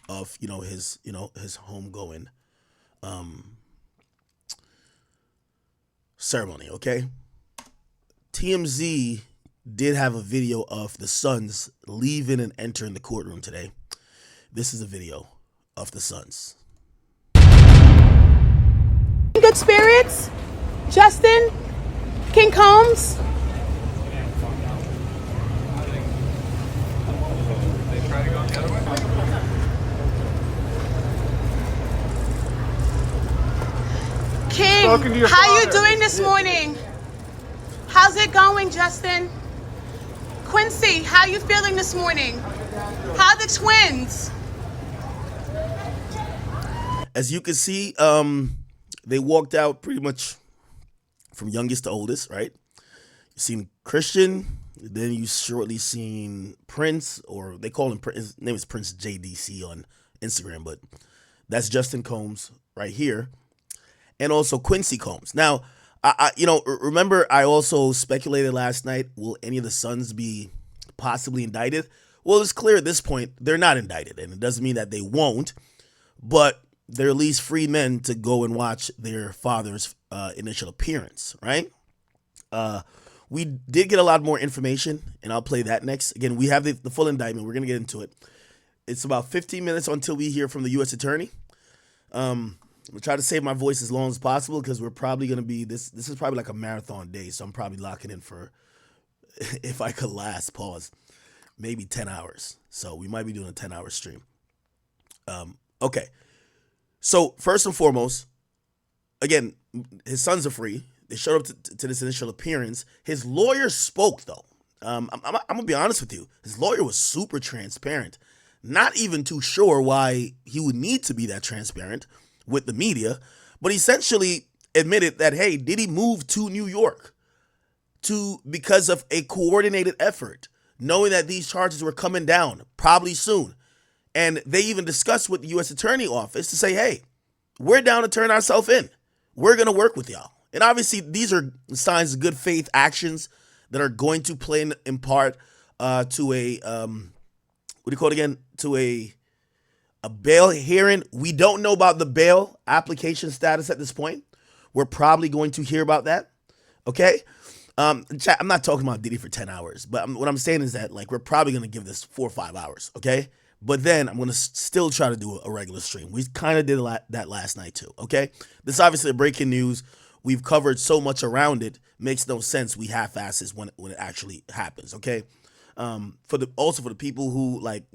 of his homegoing ceremony. Okay, TMZ did have a video of the sons leaving and entering the courtroom today. This is a video of the sons. Good spirits, Justin, King Combs. King, how you doing this morning? How's it going, Justin? Quincy, how you feeling this morning? How are the twins? As you can see, they walked out pretty much from youngest to oldest, right? You seen Christian, then you shortly seen Prince, or they call him, his name is Prince JDC on Instagram, but that's Justin Combs right here. And also Quincy Combs. Now, remember I also speculated last night, will any of the sons be possibly indicted? Well, it's clear at this point they're not indicted, and it doesn't mean that they won't, but they're at least free men to go and watch their father's initial appearance, right? We did get a lot more information, and I'll play that next. Again, we have the full indictment. We're going to get into it. It's about 15 minutes until we hear from the U.S. attorney. We'll try to save my voice as long as possible because we're probably going to be, this is probably like a marathon day, so I'm probably locking in for, if I could last, pause, maybe 10 hours. So we might be doing a 10-hour stream. Okay. So first and foremost, again, his sons are free. They showed up to this initial appearance. His lawyer spoke, though. I'm going to be honest with you. His lawyer was super transparent. Not even too sure why he would need to be that transparent with the media, but essentially admitted that, hey, Diddy moved to New York because of a coordinated effort, knowing that these charges were coming down probably soon. And they even discussed with the U.S. Attorney Office to say, hey, we're down to turn ourselves in. We're going to work with y'all. And obviously, these are signs of good faith actions that are going to play in part to a, what do you call it again? To a bail hearing. We don't know about the bail application status at this point. We're probably going to hear about that. Okay? I'm not talking about Diddy for 10 hours, but what I'm saying is that, like, we're probably going to give this 4 or 5 hours. Okay? But then I'm going to still try to do a regular stream. We kind of did that last night too. Okay? This is obviously a breaking news. We've covered so much around it. Makes no sense we half-ass this when it actually happens. Okay? For the people who, like,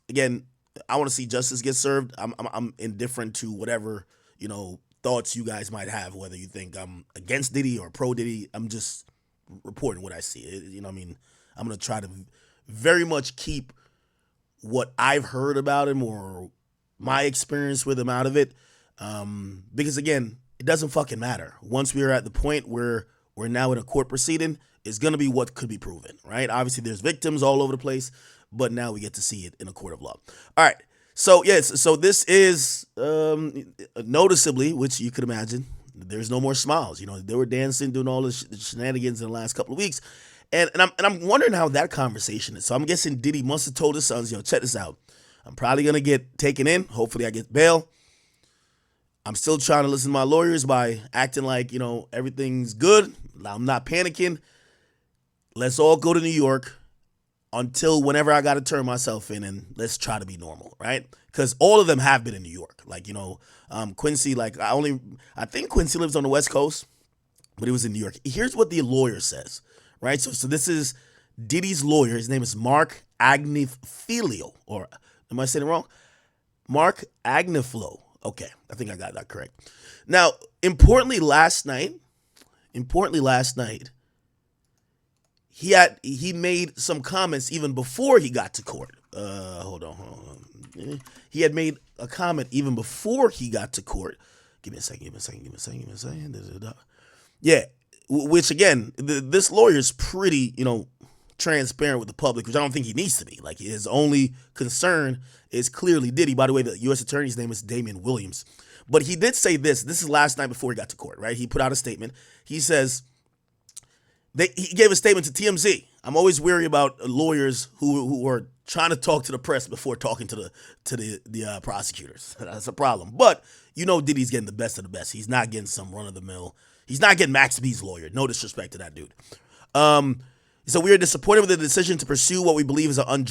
again, I want to see justice get served. I'm indifferent to whatever, thoughts you guys might have, whether you think I'm against Diddy or pro Diddy. I'm just reporting what I see. I'm going to try to very much keep what I've heard about him or my experience with him out of it. Because again, it doesn't fucking matter. Once we are at the point where we're now in a court proceeding, it's going to be what could be proven, right? Obviously, there's victims all over the place, but now we get to see it in a court of law. All right. So, yes, so this is noticeably, which you could imagine, there's no more smiles. They were dancing, doing all the shenanigans in the last couple of weeks. And I'm wondering how that conversation is. So I'm guessing Diddy must have told his sons, check this out. I'm probably going to get taken in. Hopefully I get bail. I'm still trying to listen to my lawyers by acting like, everything's good. I'm not panicking. Let's all go to New York until whenever I got to turn myself in, and let's try to be normal, right? Because all of them have been in New York. Like, Quincy, like, I think Quincy lives on the West Coast, but he was in New York. Here's what the lawyer says, right? So this is Diddy's lawyer. His name is Mark Agnifilo, or am I saying it wrong? Mark Agnifilo. Okay, I think I got that correct. Now, importantly last night, he made some comments even before he got to court. Hold on. He had made a comment even before he got to court. Give me a second. Yeah, which again, this lawyer is pretty, transparent with the public, which I don't think he needs to be. Like, his only concern is clearly Diddy. By the way, the U.S. attorney's name is Damian Williams. But he did say this. This is last night before he got to court, right? He put out a statement. He says, he gave a statement to TMZ. I'm always weary about lawyers who are trying to talk to the press before talking to the prosecutors. That's a problem. But Diddy's getting the best of the best. He's not getting some run of the mill. He's not getting Max B's lawyer. No disrespect to that dude. So we are disappointed with the decision to pursue what we believe is an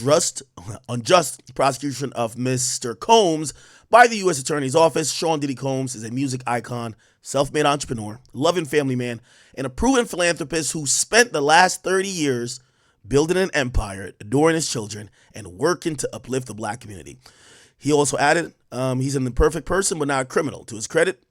unjust prosecution of Mr. Combs by the U.S. Attorney's Office. Sean Diddy Combs is a music icon, self-made entrepreneur, loving family man, and a proven philanthropist who spent the last 30 years building an empire, adoring his children, and working to uplift the black community. He also added, he's an imperfect person, but not a criminal. To his credit,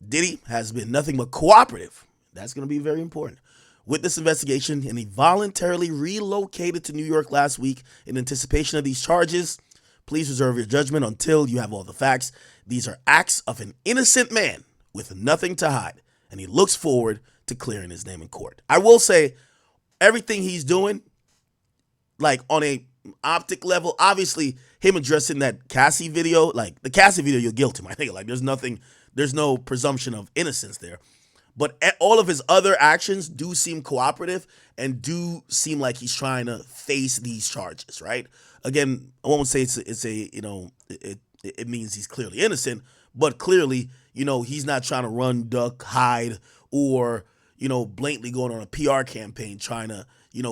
Diddy has been nothing but cooperative. That's going to be very important with this investigation, and he voluntarily relocated to New York last week in anticipation of these charges. Please reserve your judgment until you have all the facts. These are acts of an innocent man with nothing to hide, and he looks forward to clearing his name in court. I will say, everything he's doing, like on a optic level, obviously him addressing that Cassie video, like the Cassie video, you're guilty, my nigga. Like there's no presumption of innocence there. But all of his other actions do seem cooperative and do seem like he's trying to face these charges, right? Again, I won't say it means he's clearly innocent, but clearly, he's not trying to run, duck, hide, or, blatantly going on a PR campaign trying to,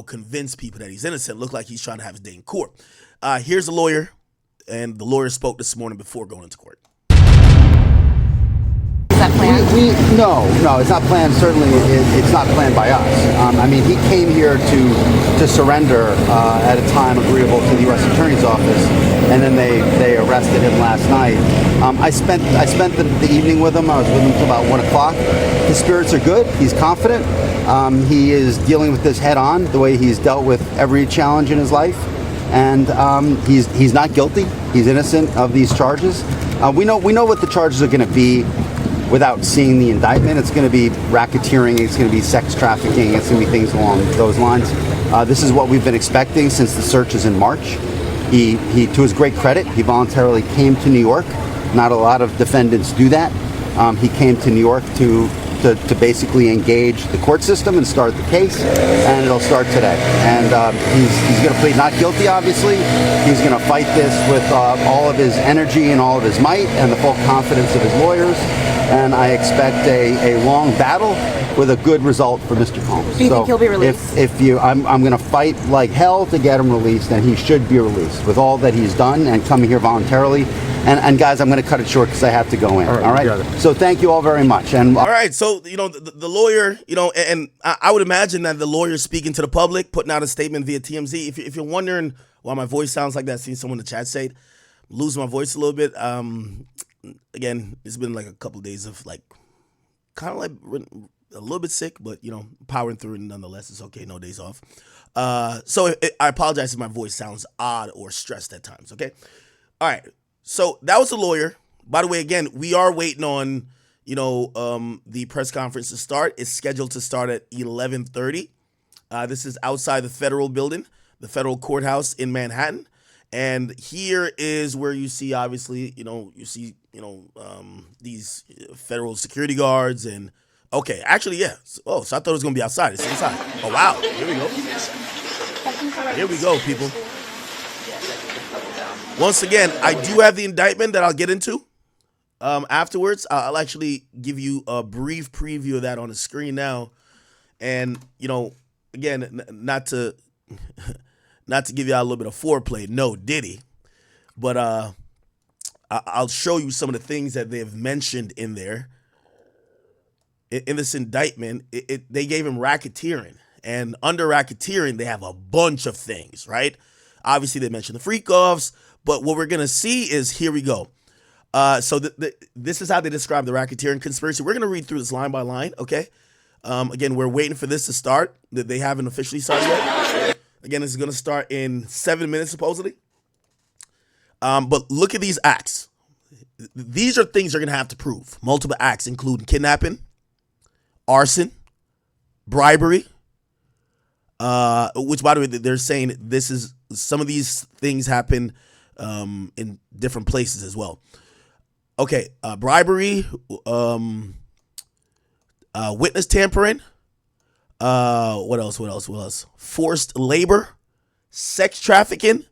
convince people that he's innocent. Look like he's trying to have his day in court. Here's a lawyer, and the lawyer spoke this morning before going into court. No, it's not planned. Certainly, it's not planned by us. He came here to surrender at a time agreeable to the U.S. Attorney's Office, and then they arrested him last night. I spent the evening with him. I was with him until about 1 o'clock. His spirits are good. He's confident. He is dealing with this head on, the way he's dealt with every challenge in his life, and he's not guilty. He's innocent of these charges. We know what the charges are going to be. Without seeing the indictment, it's going to be racketeering, it's going to be sex trafficking, it's going to be things along those lines. This is what we've been expecting since the searches in March. He, to his great credit, he voluntarily came to New York. Not a lot of defendants do that. He came to New York to basically engage the court system and start the case, and it'll start today. And he's going to plead not guilty, obviously. He's going to fight this with all of his energy and all of his might and the full confidence of his lawyers. And I expect a long battle with a good result for Mr. Combs. Do you think he'll be released? I'm going to fight like hell to get him released, and he should be released with all that he's done and coming here voluntarily. And guys, I'm going to cut it short because I have to go in. All right. So thank you all very much. And all right. So the lawyer, and I would imagine that the lawyer speaking to the public, putting out a statement via TMZ. If you're wondering why my voice sounds like that, seeing someone in the chat say it, losing my voice a little bit. Again, it's been like a couple of days of kind of a little bit sick, but powering through it nonetheless. It's okay. No days off. So I apologize if my voice sounds odd or stressed at times. Okay. All right. So that was the lawyer. By the way, again, we are waiting on the press conference to start. It's scheduled to start at 11:30. This is outside the federal building, the federal courthouse in Manhattan. And here is where you see, obviously, these federal security guards and, okay, actually, yeah. Oh, so I thought it was going to be outside. It's inside. Oh, wow. Here we go. Here we go, people. Once again, I do have the indictment that I'll get into afterwards. I'll actually give you a brief preview of that on the screen now. And, again, not to give you a little bit of foreplay, no Diddy, but I'll show you some of the things that they've mentioned in there. In this indictment, they gave him racketeering, and under racketeering, they have a bunch of things, right? Obviously, they mentioned the freak-offs, but what we're going to see is, here we go. So this is how they describe the racketeering conspiracy. We're going to read through this line by line, okay? Again, we're waiting for this to start. They haven't officially started yet. Again, this is going to start in 7 minutes, supposedly. But look at these acts. These are things you're going to have to prove. Multiple acts, including kidnapping, arson, bribery, which, by the way, they're saying some of these things happen in different places as well. Okay, bribery, witness tampering, What else? Forced labor, sex trafficking.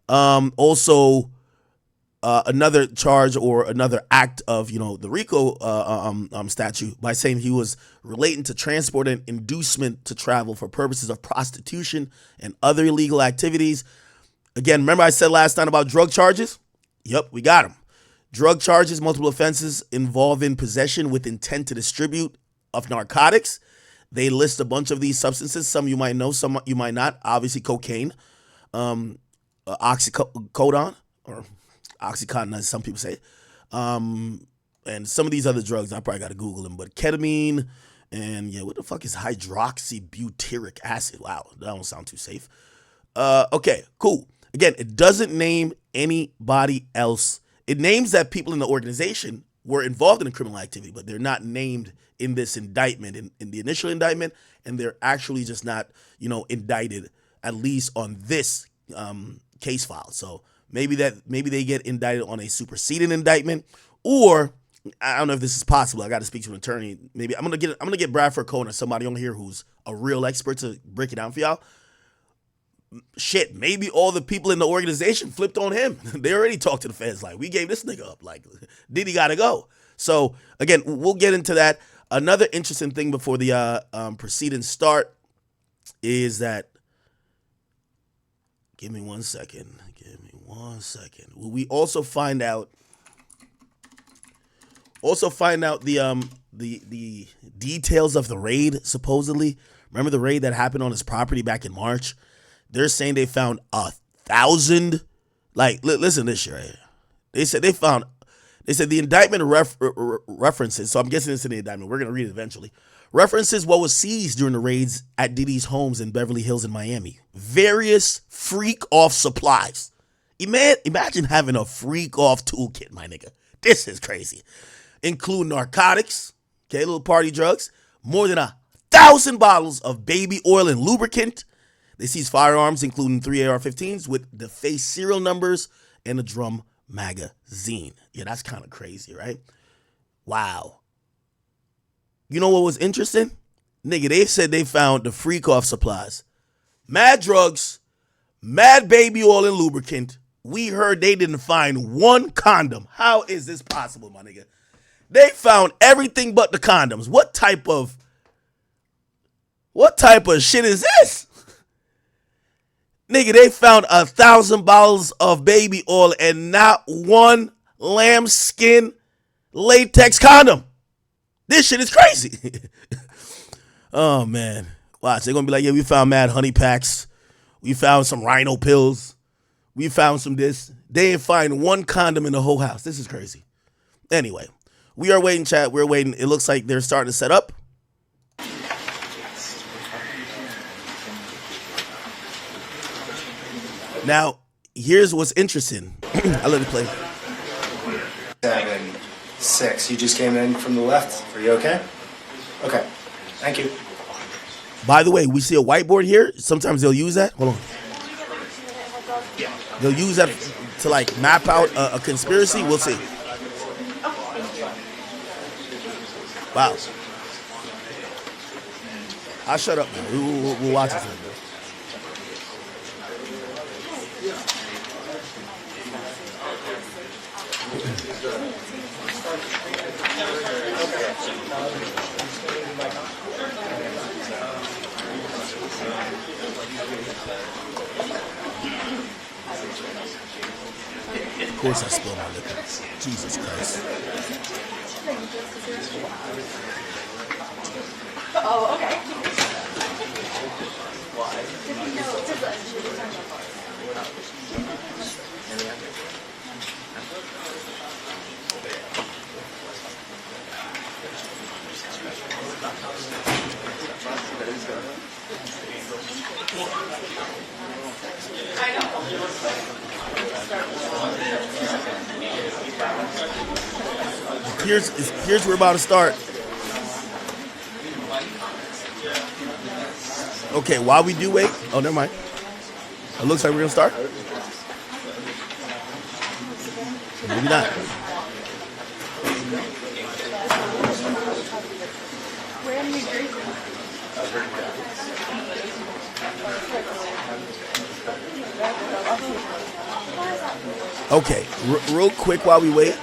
Also, another charge or another act of, the RICO statute by saying he was relating to transport and inducement to travel for purposes of prostitution and other illegal activities. Again, remember I said last time about drug charges? Yep, we got them. Drug charges, multiple offenses involving possession with intent to distribute of narcotics. They list a bunch of these substances. Some you might know, some you might not. Obviously, cocaine, oxycodone, or Oxycontin, as some people say, and some of these other drugs. I probably got to Google them, but ketamine and what the fuck is hydroxybutyric acid? Wow, that don't sound too safe. Okay, cool. Again, it doesn't name anybody else. It names that people in the organization were involved in a criminal activity, but they're not named in this indictment, in the initial indictment, and they're actually just not, indicted, at least on this case file. So maybe they get indicted on a superseding indictment, or I don't know if this is possible. I got to speak to an attorney. Maybe I'm gonna get Bradford Cohen or somebody on here who's a real expert to break it down for y'all. Shit, maybe all the people in the organization flipped on him. They already talked to the feds like, we gave this nigga up. Like, Diddy gotta go. So again, we'll get into that. Another interesting thing before the proceedings start is that. Give me one second. We also find out the details of the raid, supposedly. Remember the raid that happened on his property back in March? They're saying they found 1,000. Like, listen to this shit right here. They said the indictment references, so I'm guessing it's in the indictment. We're going to read it eventually. References what was seized during the raids at Diddy's homes in Beverly Hills and Miami. Various freak-off supplies. Imagine having a freak-off toolkit, my nigga. This is crazy. Include narcotics, little party drugs, more than 1,000 bottles of baby oil and lubricant. They seized firearms, including 3 AR-15s with the face serial numbers and a drum magazine. Yeah, that's kind of crazy, right? Wow. You know what was interesting? Nigga, they said they found the freak-off supplies. Mad drugs, mad baby oil and lubricant. We heard they didn't find one condom. How is this possible, my nigga? They found everything but the condoms. What type of shit is this? Nigga, they found 1,000 bottles of baby oil and not one lambskin latex condom. This shit is crazy. Oh, man. Watch, they're going to be like, yeah, we found mad honey packs. We found some rhino pills. We found some this. They didn't find one condom in the whole house. This is crazy. Anyway, we are waiting, chat. We're waiting. It looks like they're starting to set up. Now, here's what's interesting. I let it play. 7-6. You just came in from the left. Are you okay? Okay. Thank you. By the way, we see a whiteboard here. Sometimes they'll use that. Hold on. They'll use that to like map out a conspiracy. We'll see. Wow. I'll shut up, man. We'll watch it. Of course I spilled my liquor. Jesus Christ. Oh, okay. Here's where we're about to start. Okay, while we do wait. Oh, never mind. It looks like we're gonna start. Maybe not. We're in New Jersey. Okay, real quick while we wait.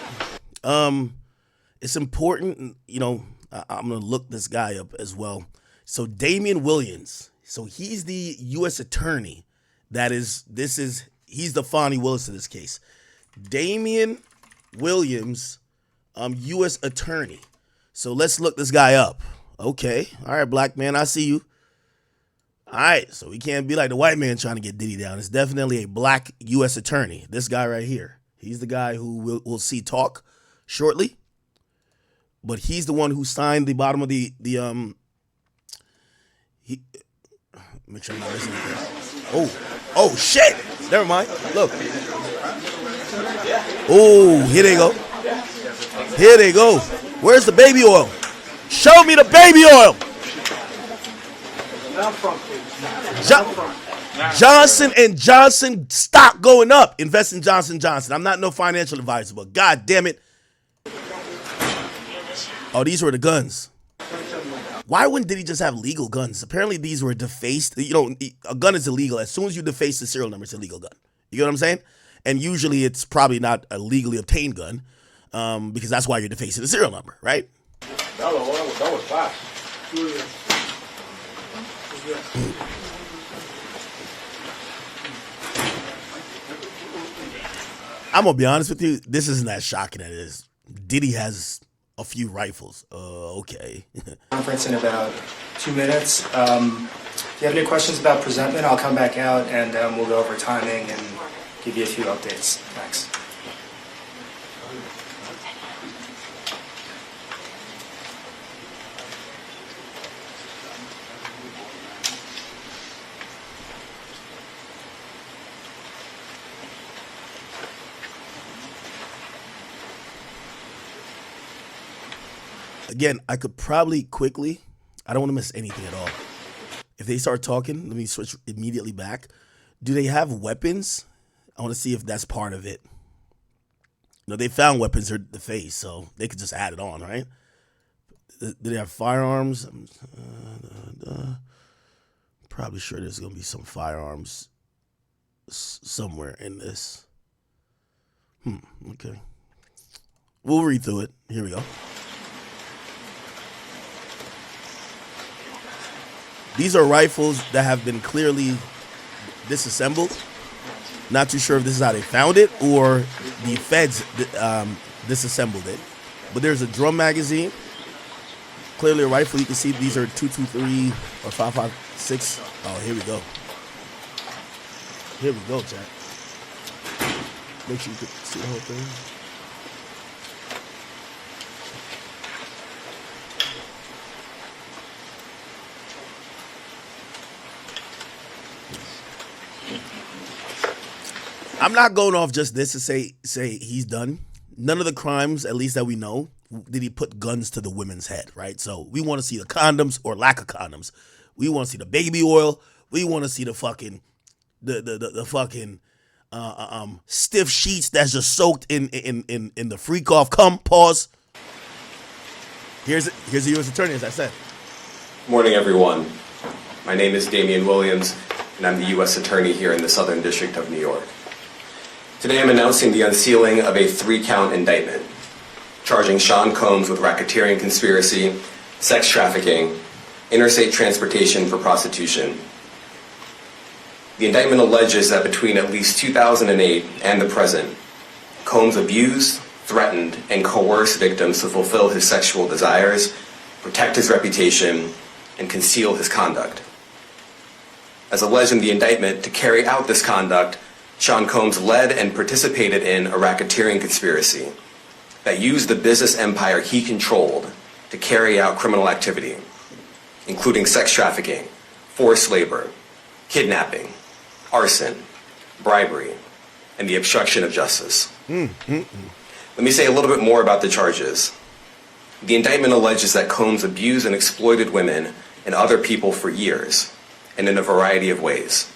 It's important, I'm gonna look this guy up as well. So Damian Williams, so he's the U.S. attorney. He's the Fonnie Willis of this case. Damian Williams, U.S. attorney. So let's look this guy up. Okay, all right, black man, I see you. All right, so we can't be like the white man trying to get Diddy down. It's definitely a black U.S. attorney. This guy right here. He's the guy who we'll see talk shortly. But he's the one who signed the bottom of make sure I'm not missing anything. Oh shit! Never mind. Look. Oh, here they go. Here they go. Where's the baby oil? Show me the baby oil. Johnson & Johnson stock going up. Invest in Johnson & Johnson. I'm not no financial advisor, but god damn it. Oh, these were the guns. Why wouldn't Diddy just have legal guns? Apparently these were defaced. A gun is illegal. As soon as you deface the serial number, it's a legal gun. You get what I'm saying? And usually it's probably not a legally obtained gun because that's why you're defacing the serial number, right? That was fast. I'm going to be honest with you. This isn't as shocking as it is. Diddy has a few rifles. Okay. Conference in about 2 minutes. If you have any questions about presentment, I'll come back out and we'll go over timing and give you a few updates. Thanks. Again, I could probably quickly, I don't want to miss anything at all. If they start talking, let me switch immediately back. Do they have weapons? I want to see if that's part of it. They found weapons at the face, so they could just add it on, right? Do they have firearms? Probably sure there's going to be some firearms somewhere in this. Okay. We'll read through it. Here we go. These are rifles that have been clearly disassembled. Not too sure if this is how they found it or the feds disassembled it. But there's a drum magazine. Clearly a rifle. You can see these are 223 or 5.56. Oh, here we go. Here we go, Jack. Make sure you can see the whole thing. I'm not going off just this to say he's done. None of the crimes, at least that we know, did he put guns to the women's head, right? So we want to see the condoms or lack of condoms. We want to see the baby oil. We want to see the fucking the fucking stiff sheets that's just soaked in the freak off cum. Pause. Here's the U.S. attorney, as I said. Morning, everyone. My name is Damian Williams, and I'm the U.S. attorney here in the Southern District of New York. Today I'm announcing the unsealing of a 3-count indictment, charging Sean Combs with racketeering conspiracy, sex trafficking, interstate transportation for prostitution. The indictment alleges that between at least 2008 and the present, Combs abused, threatened, and coerced victims to fulfill his sexual desires, protect his reputation, and conceal his conduct. As alleged in the indictment, to carry out this conduct, Sean Combs led and participated in a racketeering conspiracy that used the business empire he controlled to carry out criminal activity, including sex trafficking, forced labor, kidnapping, arson, bribery, and the obstruction of justice. Let me say a little bit more about the charges. The indictment alleges that Combs abused and exploited women and other people for years, and in a variety of ways.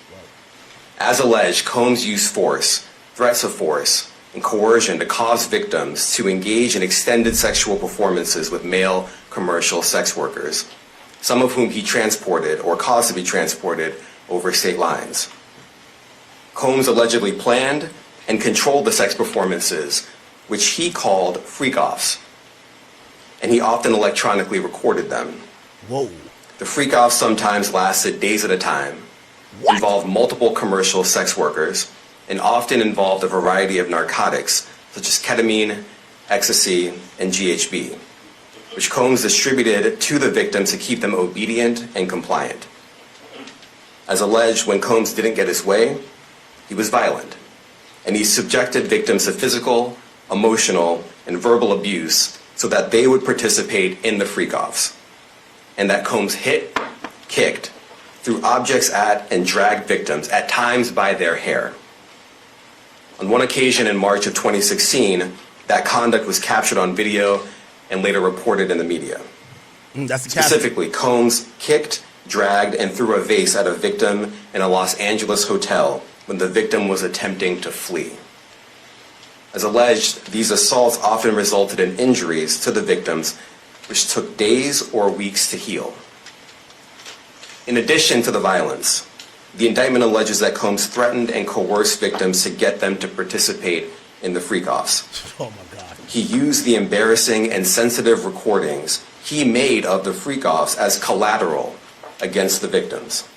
As alleged, Combs used force, threats of force, and coercion to cause victims to engage in extended sexual performances with male commercial sex workers, some of whom he transported or caused to be transported over state lines. Combs allegedly planned and controlled the sex performances, which he called freak-offs, and he often electronically recorded them. Whoa. The freak-offs sometimes lasted days at a time, involved multiple commercial sex workers, and often involved a variety of narcotics, such as ketamine, ecstasy, and GHB, which Combs distributed to the victims to keep them obedient and compliant. As alleged, when Combs didn't get his way, he was violent, and he subjected victims to physical, emotional, and verbal abuse so that they would participate in the freak-offs, and that Combs hit, kicked, threw objects at, and dragged victims, at times by their hair. On one occasion in March of 2016, that conduct was captured on video and later reported in the media. That's the Specifically, Combs kicked, dragged, and threw a vase at a victim in a Los Angeles hotel when the victim was attempting to flee. As alleged, these assaults often resulted in injuries to the victims, which took days or weeks to heal. In addition to the violence, the indictment alleges that Combs threatened and coerced victims to get them to participate in the freak-offs. Oh my God. He used the embarrassing and sensitive recordings he made of the freak-offs as collateral against the victims.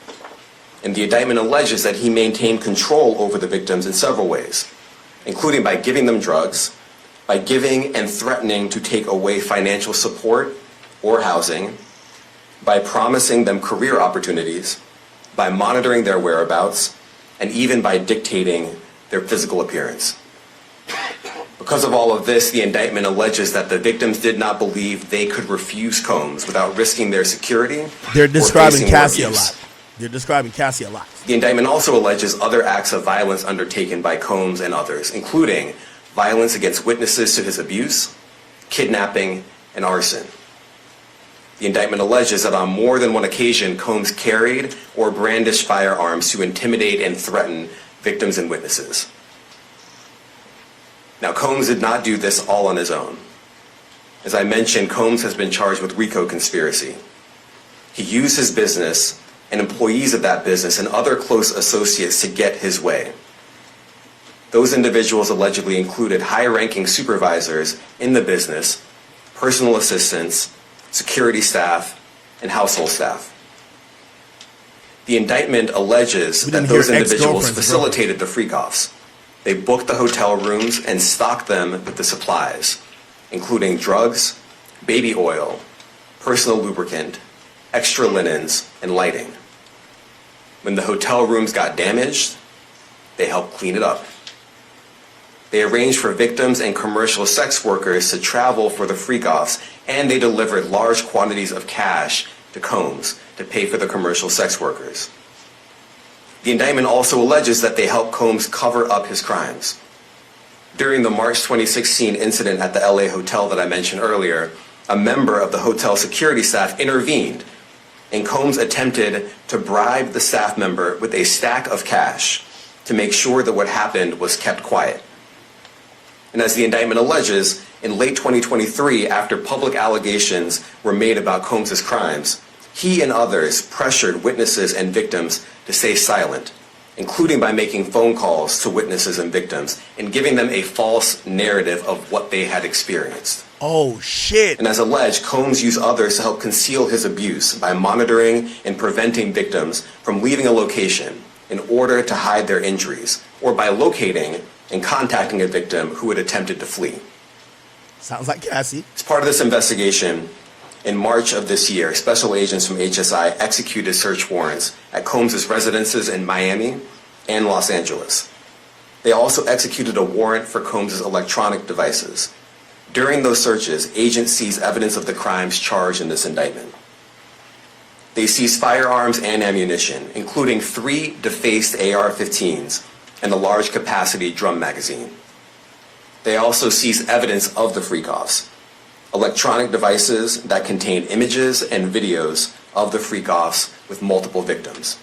And the indictment alleges that he maintained control over the victims in several ways, including by giving them drugs, by giving and threatening to take away financial support or housing, by promising them career opportunities, by monitoring their whereabouts, and even by dictating their physical appearance. Because of all of this, the indictment alleges that the victims did not believe they could refuse Combs without risking their security. They're describing or facing more Cassie a abuse. lot. They're describing Cassie a lot. The indictment also alleges other acts of violence undertaken by Combs and others, including violence against witnesses to his abuse, kidnapping, and arson. The indictment alleges that on more than one occasion, Combs carried or brandished firearms to intimidate and threaten victims and witnesses. Now, Combs did not do this all on his own. As I mentioned, Combs has been charged with RICO conspiracy. He used his business and employees of that business and other close associates to get his way. Those individuals allegedly included high-ranking supervisors in the business, personal assistants, security staff, and household staff. The indictment alleges that those individuals facilitated the freak-offs. They booked the hotel rooms and stocked them with the supplies, including drugs, baby oil, personal lubricant, extra linens, and lighting. When the hotel rooms got damaged, they helped clean it up. They arranged for victims and commercial sex workers to travel for the freak-offs, and they delivered large quantities of cash to Combs to pay for the commercial sex workers. The indictment also alleges that they helped Combs cover up his crimes. During the March 2016 incident at the LA hotel that I mentioned earlier, a member of the hotel security staff intervened, and Combs attempted to bribe the staff member with a stack of cash to make sure that what happened was kept quiet. And as the indictment alleges, in late 2023, after public allegations were made about Combs' crimes, he and others pressured witnesses and victims to stay silent, including by making phone calls to witnesses and victims and giving them a false narrative of what they had experienced. Oh, shit. And as alleged, Combs used others to help conceal his abuse by monitoring and preventing victims from leaving a location in order to hide their injuries, or by locating and contacting a victim who had attempted to flee. Sounds like Cassie. As part of this investigation, in March of this year, special agents from HSI executed search warrants at Combs' residences in Miami and Los Angeles. They also executed a warrant for Combs' electronic devices. During those searches, agents seized evidence of the crimes charged in this indictment. They seized firearms and ammunition, including 3 defaced AR-15s and a large capacity drum magazine. They also seized evidence of the freak-offs, electronic devices that contained images and videos of the freak-offs with multiple victims.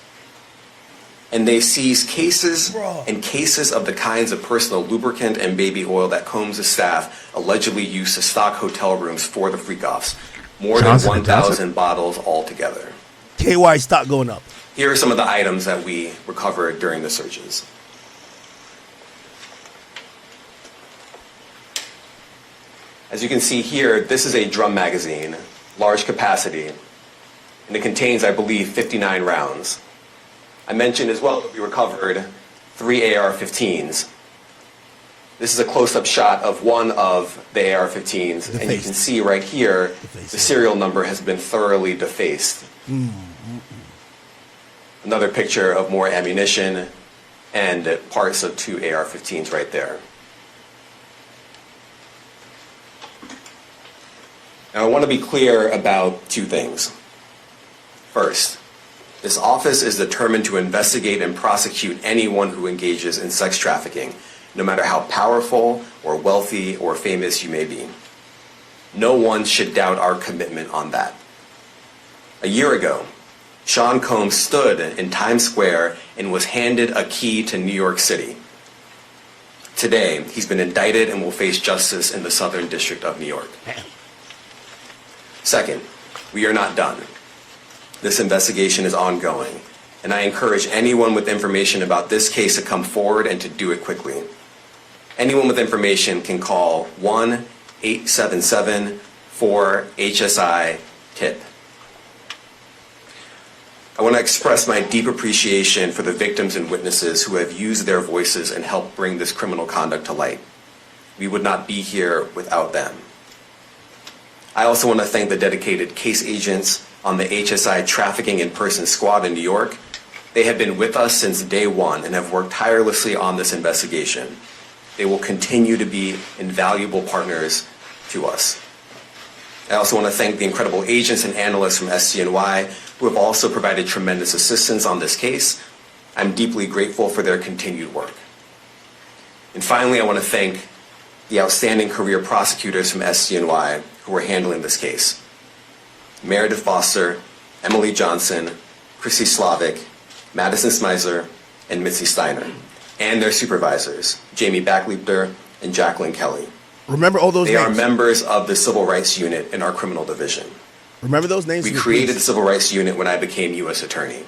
And they seized cases and cases of the kinds of personal lubricant and baby oil that Combs' staff allegedly used to stock hotel rooms for the freak-offs. more than 1,000 bottles altogether. KY stock going up. Here are some of the items that we recovered during the searches. As you can see here, this is a drum magazine, large capacity, and it contains, I believe, 59 rounds. I mentioned as well that we recovered 3 AR-15s. This is a close-up shot of one of the AR-15s, and you can see right here, the serial number has been thoroughly defaced. Another picture of more ammunition and parts of 2 AR-15s right there. Now, I want to be clear about 2 things. First, this office is determined to investigate and prosecute anyone who engages in sex trafficking, no matter how powerful or wealthy or famous you may be. No one should doubt our commitment on that. A year ago, Sean Combs stood in Times Square and was handed a key to New York City. Today, he's been indicted and will face justice in the Southern District of New York. Second, we are not done. This investigation is ongoing, and I encourage anyone with information about this case to come forward and to do it quickly. Anyone with information can call 1-877-4HSI-TIP. I want to express my deep appreciation for the victims and witnesses who have used their voices and helped bring this criminal conduct to light. We would not be here without them. I also want to thank the dedicated case agents on the HSI Trafficking in Person Squad in New York. They have been with us since day one and have worked tirelessly on this investigation. They will continue to be invaluable partners to us. I also want to thank the incredible agents and analysts from SCNY who have also provided tremendous assistance on this case. I'm deeply grateful for their continued work. And finally, I want to thank the outstanding career prosecutors from SCNY who are handling this case. Meredith Foster, Emily Johnson, Chrissy Slavic, Madison Smeisler, and Mitzi Steiner, and their supervisors, Jamie Backleiter and Jacqueline Kelly. Remember all those names. They are members of the Civil Rights Unit in our criminal division. Remember those names? We created the Civil Rights Unit when I became U.S. Attorney.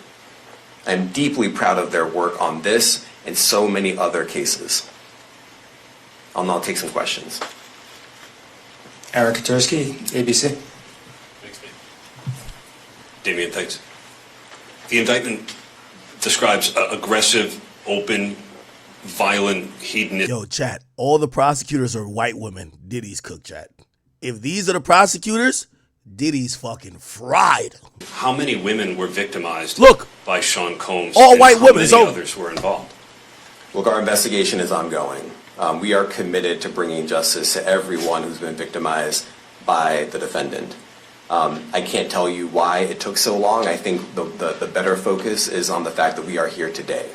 I'm deeply proud of their work on this and so many other cases. I'll now take some questions. Eric Katursky, ABC. Thanks, Damien, thanks. The indictment describes aggressive, open, violent, hedonic. Yo, chat. All the prosecutors are white women. Diddy's cook, chat. If these are the prosecutors, Diddy's fucking fried. How many women were victimized by Sean Combs? All and white women. How many others were involved? Look, our investigation is ongoing. We are committed to bringing justice to everyone who's been victimized by the defendant. I can't tell you why it took so long. I think the better focus is on the fact that we are here today.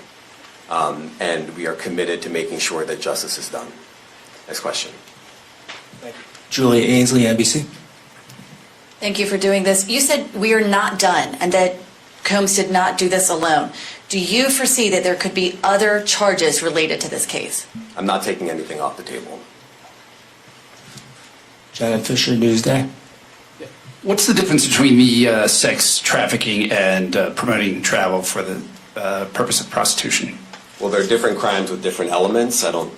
And we are committed to making sure that justice is done. Next question. Thank you. Julia Ainsley, NBC. Thank you for doing this. You said we are not done and that Combs did not do this alone. Do you foresee that there could be other charges related to this case? I'm not taking anything off the table. Janet Fisher, Newsday. What's the difference between the sex trafficking and promoting travel for the purpose of prostitution? Well, there are different crimes with different elements. I don't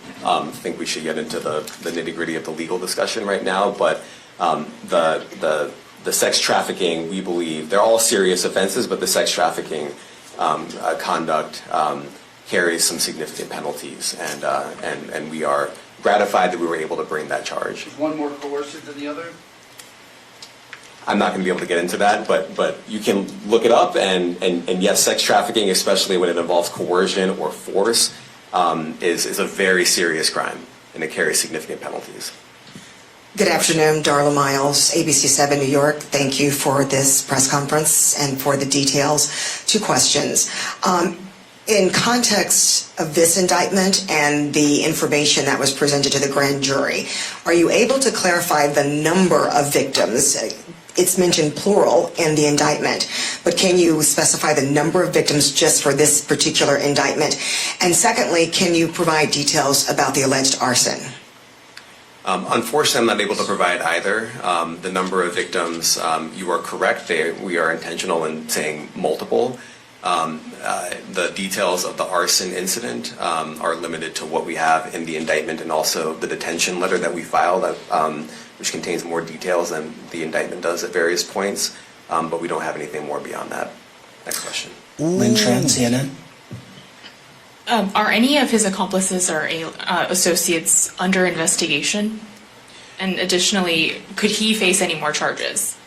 think we should get into the nitty-gritty of the legal discussion right now, but the sex trafficking, we believe, they're all serious offenses, but the sex trafficking conduct carries some significant penalties, and we are gratified that we were able to bring that charge. Is one more coercive than the other? I'm not going to be able to get into that, but you can look it up, and yes, sex trafficking, especially when it involves coercion or force, is a very serious crime, and it carries significant penalties. Good afternoon, Darla Miles, ABC 7 New York. Thank you for this press conference and for the details. 2 questions. In context of this indictment and the information that was presented to the grand jury, are you able to clarify the number of victims? It's mentioned plural in the indictment, but can you specify the number of victims just for this particular indictment? And secondly, can you provide details about the alleged arson? Unfortunately, I'm not able to provide either. The number of victims, you are correct. We are intentional in saying multiple. The details of the arson incident are limited to what we have in the indictment and also the detention letter that we filed, which contains more details than the indictment does at various points. But we don't have anything more beyond that. Next question. Lynn Tran, CNN. Are any of his accomplices or associates under investigation? And additionally, could he face any more charges?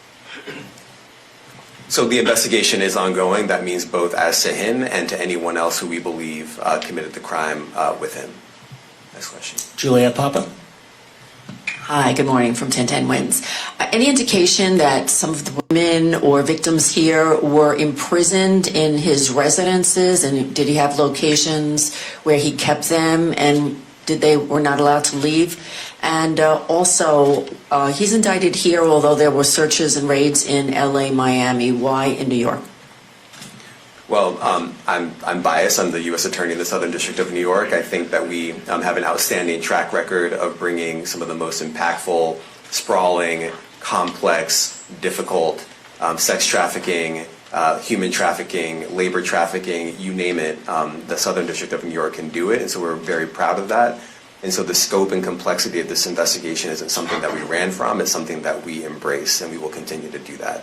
So the investigation is ongoing. That means both as to him and to anyone else who we believe committed the crime with him. Next question. Juliet Papa. Hi, good morning from 1010 Wins. Any indication that some of the women or victims here were imprisoned in his residences, and did he have locations where he kept them, and were not allowed to leave? And also, he's indicted here, although there were searches and raids in LA, Miami. Why in New York? Well, I'm biased. I'm the U.S. Attorney in the Southern District of New York. I think that we have an outstanding track record of bringing some of the most impactful, sprawling, complex, difficult sex trafficking, human trafficking, labor trafficking, you name it. The Southern District of New York can do it, and so we're very proud of that. And so the scope and complexity of this investigation isn't something that we ran from. It's something that we embrace, and we will continue to do that.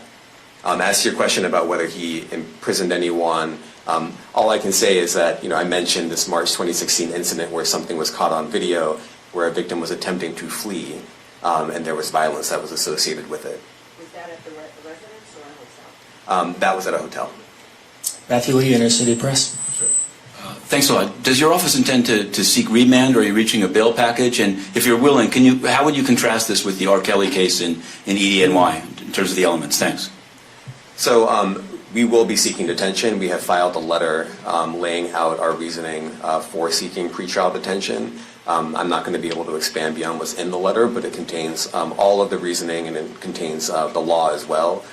As to your question about whether he imprisoned anyone, all I can say is that, I mentioned this March 2016 incident where something was caught on video where a victim was attempting to flee, and there was violence that was associated with it. Was that at the residence or a hotel? That was at a hotel. Matthew Lee, Inner City Press. Thanks a lot. Does your office intend to seek remand, or are you reaching a bail package? And if you're willing, how would you contrast this with the R. Kelly case in EDNY in terms of the elements? Thanks. So we will be seeking detention. We have filed a letter laying out our reasoning for seeking pretrial detention. I'm not going to be able to expand beyond what's in the letter, but it contains all of the reasoning, and it contains the law as well.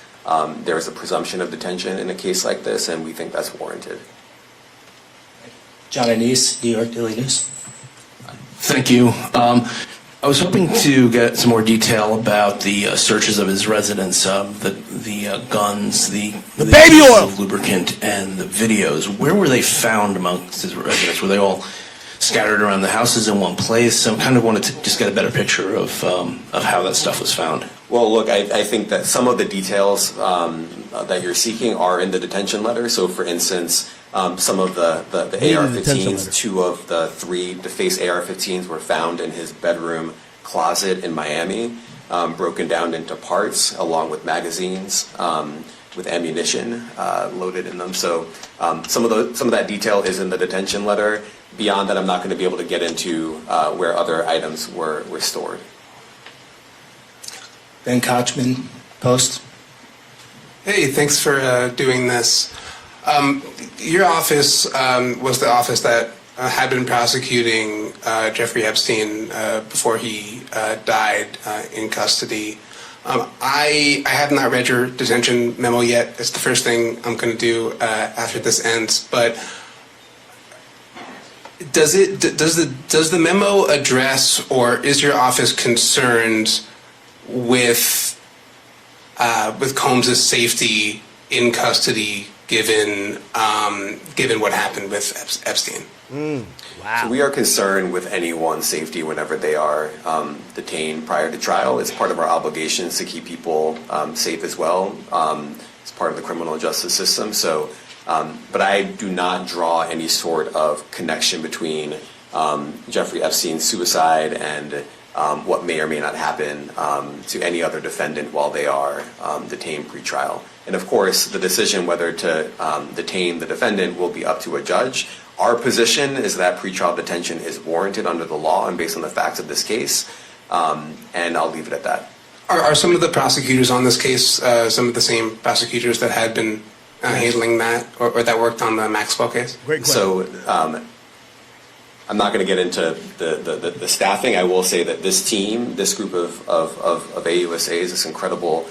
There is a presumption of detention in a case like this, and we think that's warranted. John Anise, New York Daily News. Thank you. I was hoping to get some more detail about the searches of his residence, the guns, the baby oil, lubricant, and the videos. Where were they found amongst his residence? Were they all scattered around the houses in one place? I kind of wanted to just get a better picture of how that stuff was found. Well, look, I think that some of the details that you're seeking are in the detention letter. So, for instance, some of the AR-15s, 2 of the 3 defaced AR-15s were found in his bedroom closet in Miami, broken down into parts along with magazines with ammunition loaded in them. So some of that detail is in the detention letter. Beyond that, I'm not going to be able to get into where other items were stored. Ben Kochman, Post. Hey, thanks for doing this. Your office was the office that had been prosecuting Jeffrey Epstein before he died in custody. I have not read your detention memo yet. It's the first thing I'm going to do after this ends. But does the memo address, or is your office concerned with Combs' safety in custody, given what happened with Epstein? Wow. So we are concerned with anyone's safety whenever they are detained prior to trial. It's part of our obligations to keep people safe as well. It's part of the criminal justice system. So, but I do not draw any sort of connection between Jeffrey Epstein's suicide and what may or may not happen to any other defendant while they are detained pre-trial. And of course, the decision whether to detain the defendant will be up to a judge. Our position is that pretrial detention is warranted under the law and based on the facts of this case, and I'll leave it at that. Are some of the prosecutors on this case some of the same prosecutors that had been handling that, or that worked on the Maxwell case? Great question. So I'm not going to get into the staffing. I will say that this team, this group of AUSAs, this incredible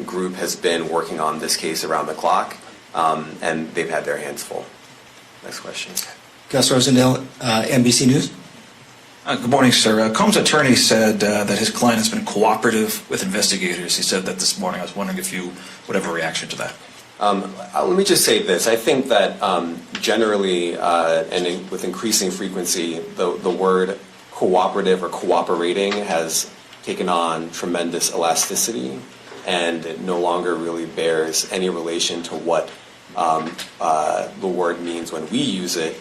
group has been working on this case around the clock, and they've had their hands full. Next question. Gus Rosendale, NBC News. Good morning, sir. Combs' attorney said that his client has been cooperative with investigators. He said that this morning. I was wondering if you would have a reaction to that. Let me just say this. I think that generally and with increasing frequency, the word cooperative or cooperating has taken on tremendous elasticity, and it no longer really bears any relation to what the word means when we use it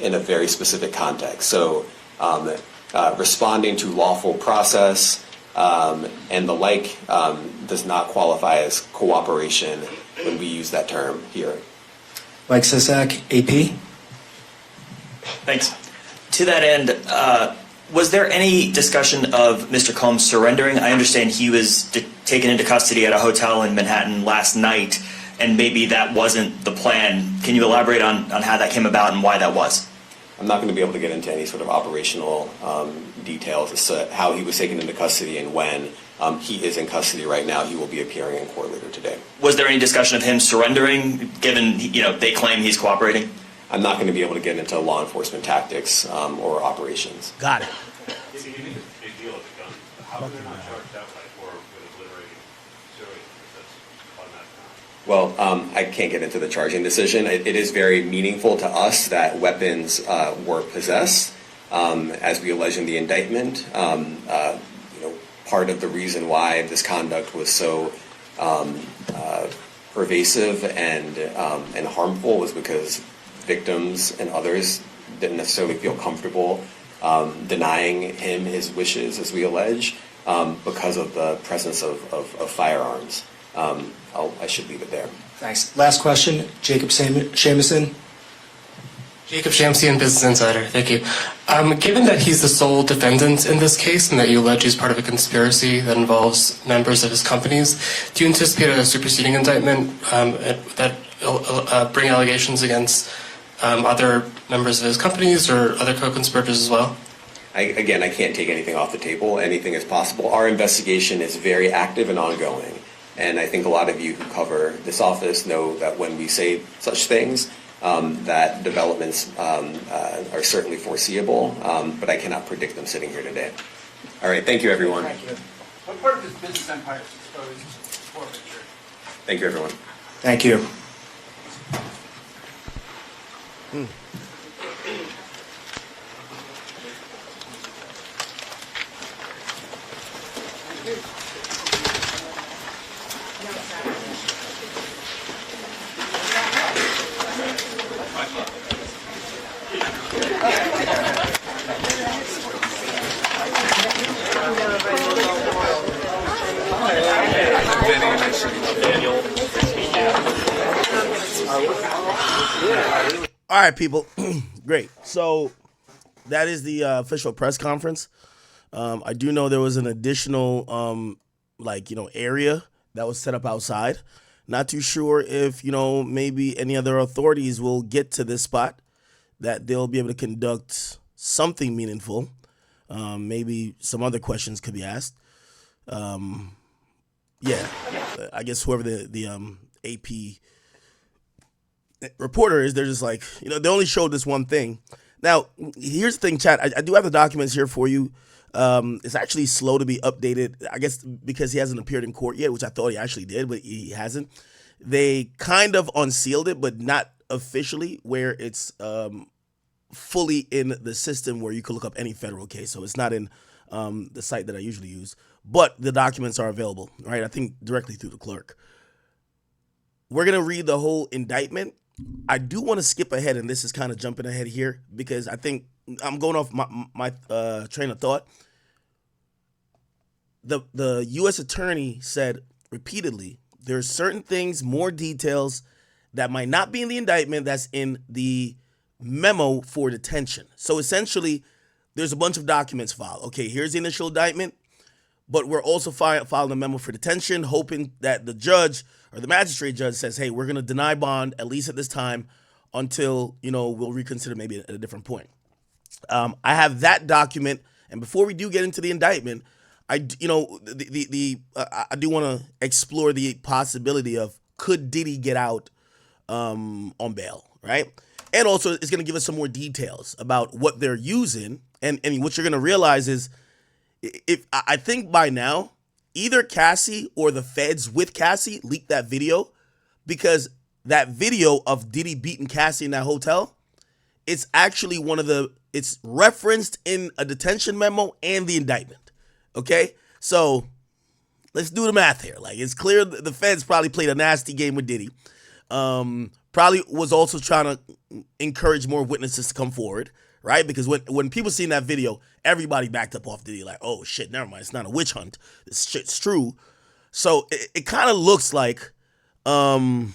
in a very specific context. So responding to lawful process and the like does not qualify as cooperation when we use that term here. Mike Sisak, AP. Thanks. To that end, was there any discussion of Mr. Combs surrendering? I understand he was taken into custody at a hotel in Manhattan last night, and maybe that wasn't the plan. Can you elaborate on how that came about and why that was? I'm not going to be able to get into any sort of operational details as to how he was taken into custody and when. He is in custody right now. He will be appearing in court later today. Was there any discussion of him surrendering, given they claim he's cooperating? I'm not going to be able to get into law enforcement tactics or operations. Got it. Well, I can't get into the charging decision. It is very meaningful to us that weapons were possessed, as we allege in the indictment. Part of the reason why this conduct was so pervasive and harmful was because victims and others didn't necessarily feel comfortable denying him his wishes, as we allege, because of the presence of firearms. I should leave it there. Thanks. Last question, Jacob Shamison. Jacob Shamsian, Business Insider. Thank you. Given that he's the sole defendant in this case and that you allege he's part of a conspiracy that involves members of his companies, do you anticipate a superseding indictment that bring allegations against other members of his companies or other co-conspirators as well? I can't take anything off the table. Anything is possible. Our investigation is very active and ongoing. And I think a lot of you who cover this office know that when we say such things, that developments are certainly foreseeable, but I cannot predict them sitting here today. All right, thank you, everyone. Thank you. What part of his business empire is exposed to forfeiture? Thank you, everyone. Thank you. All right, people. Great. So that is the official press conference. I do know there was an additional, area that was set up outside. Not too sure if, maybe any other authorities will get to this spot that they'll be able to conduct something meaningful. Maybe some other questions could be asked. I guess whoever the AP reporter is, they're just like, they only showed this one thing. Now, here's the thing, chat. I do have the documents here for you. It's actually slow to be updated, I guess, because he hasn't appeared in court yet, which I thought he actually did, but he hasn't. They kind of unsealed it, but not officially, where it's fully in the system where you can look up any federal case. So it's not in the site that I usually use, but the documents are available, right? I think directly through the clerk. We're going to read the whole indictment. I do want to skip ahead, and this is kind of jumping ahead here because I think I'm going off my train of thought. The U.S. attorney said repeatedly there's certain things, more details that might not be in the indictment that's in the memo for detention. So essentially, there's a bunch of documents filed. Okay, here's the initial indictment, but we're also filing a memo for detention, hoping that the judge or the magistrate judge says, hey, we're going to deny bond, at least at this time, until, we'll reconsider maybe at a different point. I have that document. And before we do get into the indictment, I do want to explore the possibility of could Diddy get out on bail, right? And also it's going to give us some more details about what they're using And what you're gonna realize is, if I think by now, either Cassie or the feds with Cassie leaked that video, because that video of Diddy beating Cassie in that hotel, it's actually it's referenced in a detention memo and the indictment. Okay, so let's do the math here. Like, it's clear the feds probably played a nasty game with Diddy. Probably was also trying to encourage more witnesses to come forward, right? Because when people seen that video, everybody backed up off Diddy, like, oh shit, never mind, it's not a witch hunt. This shit's true. So it kind of looks like, hold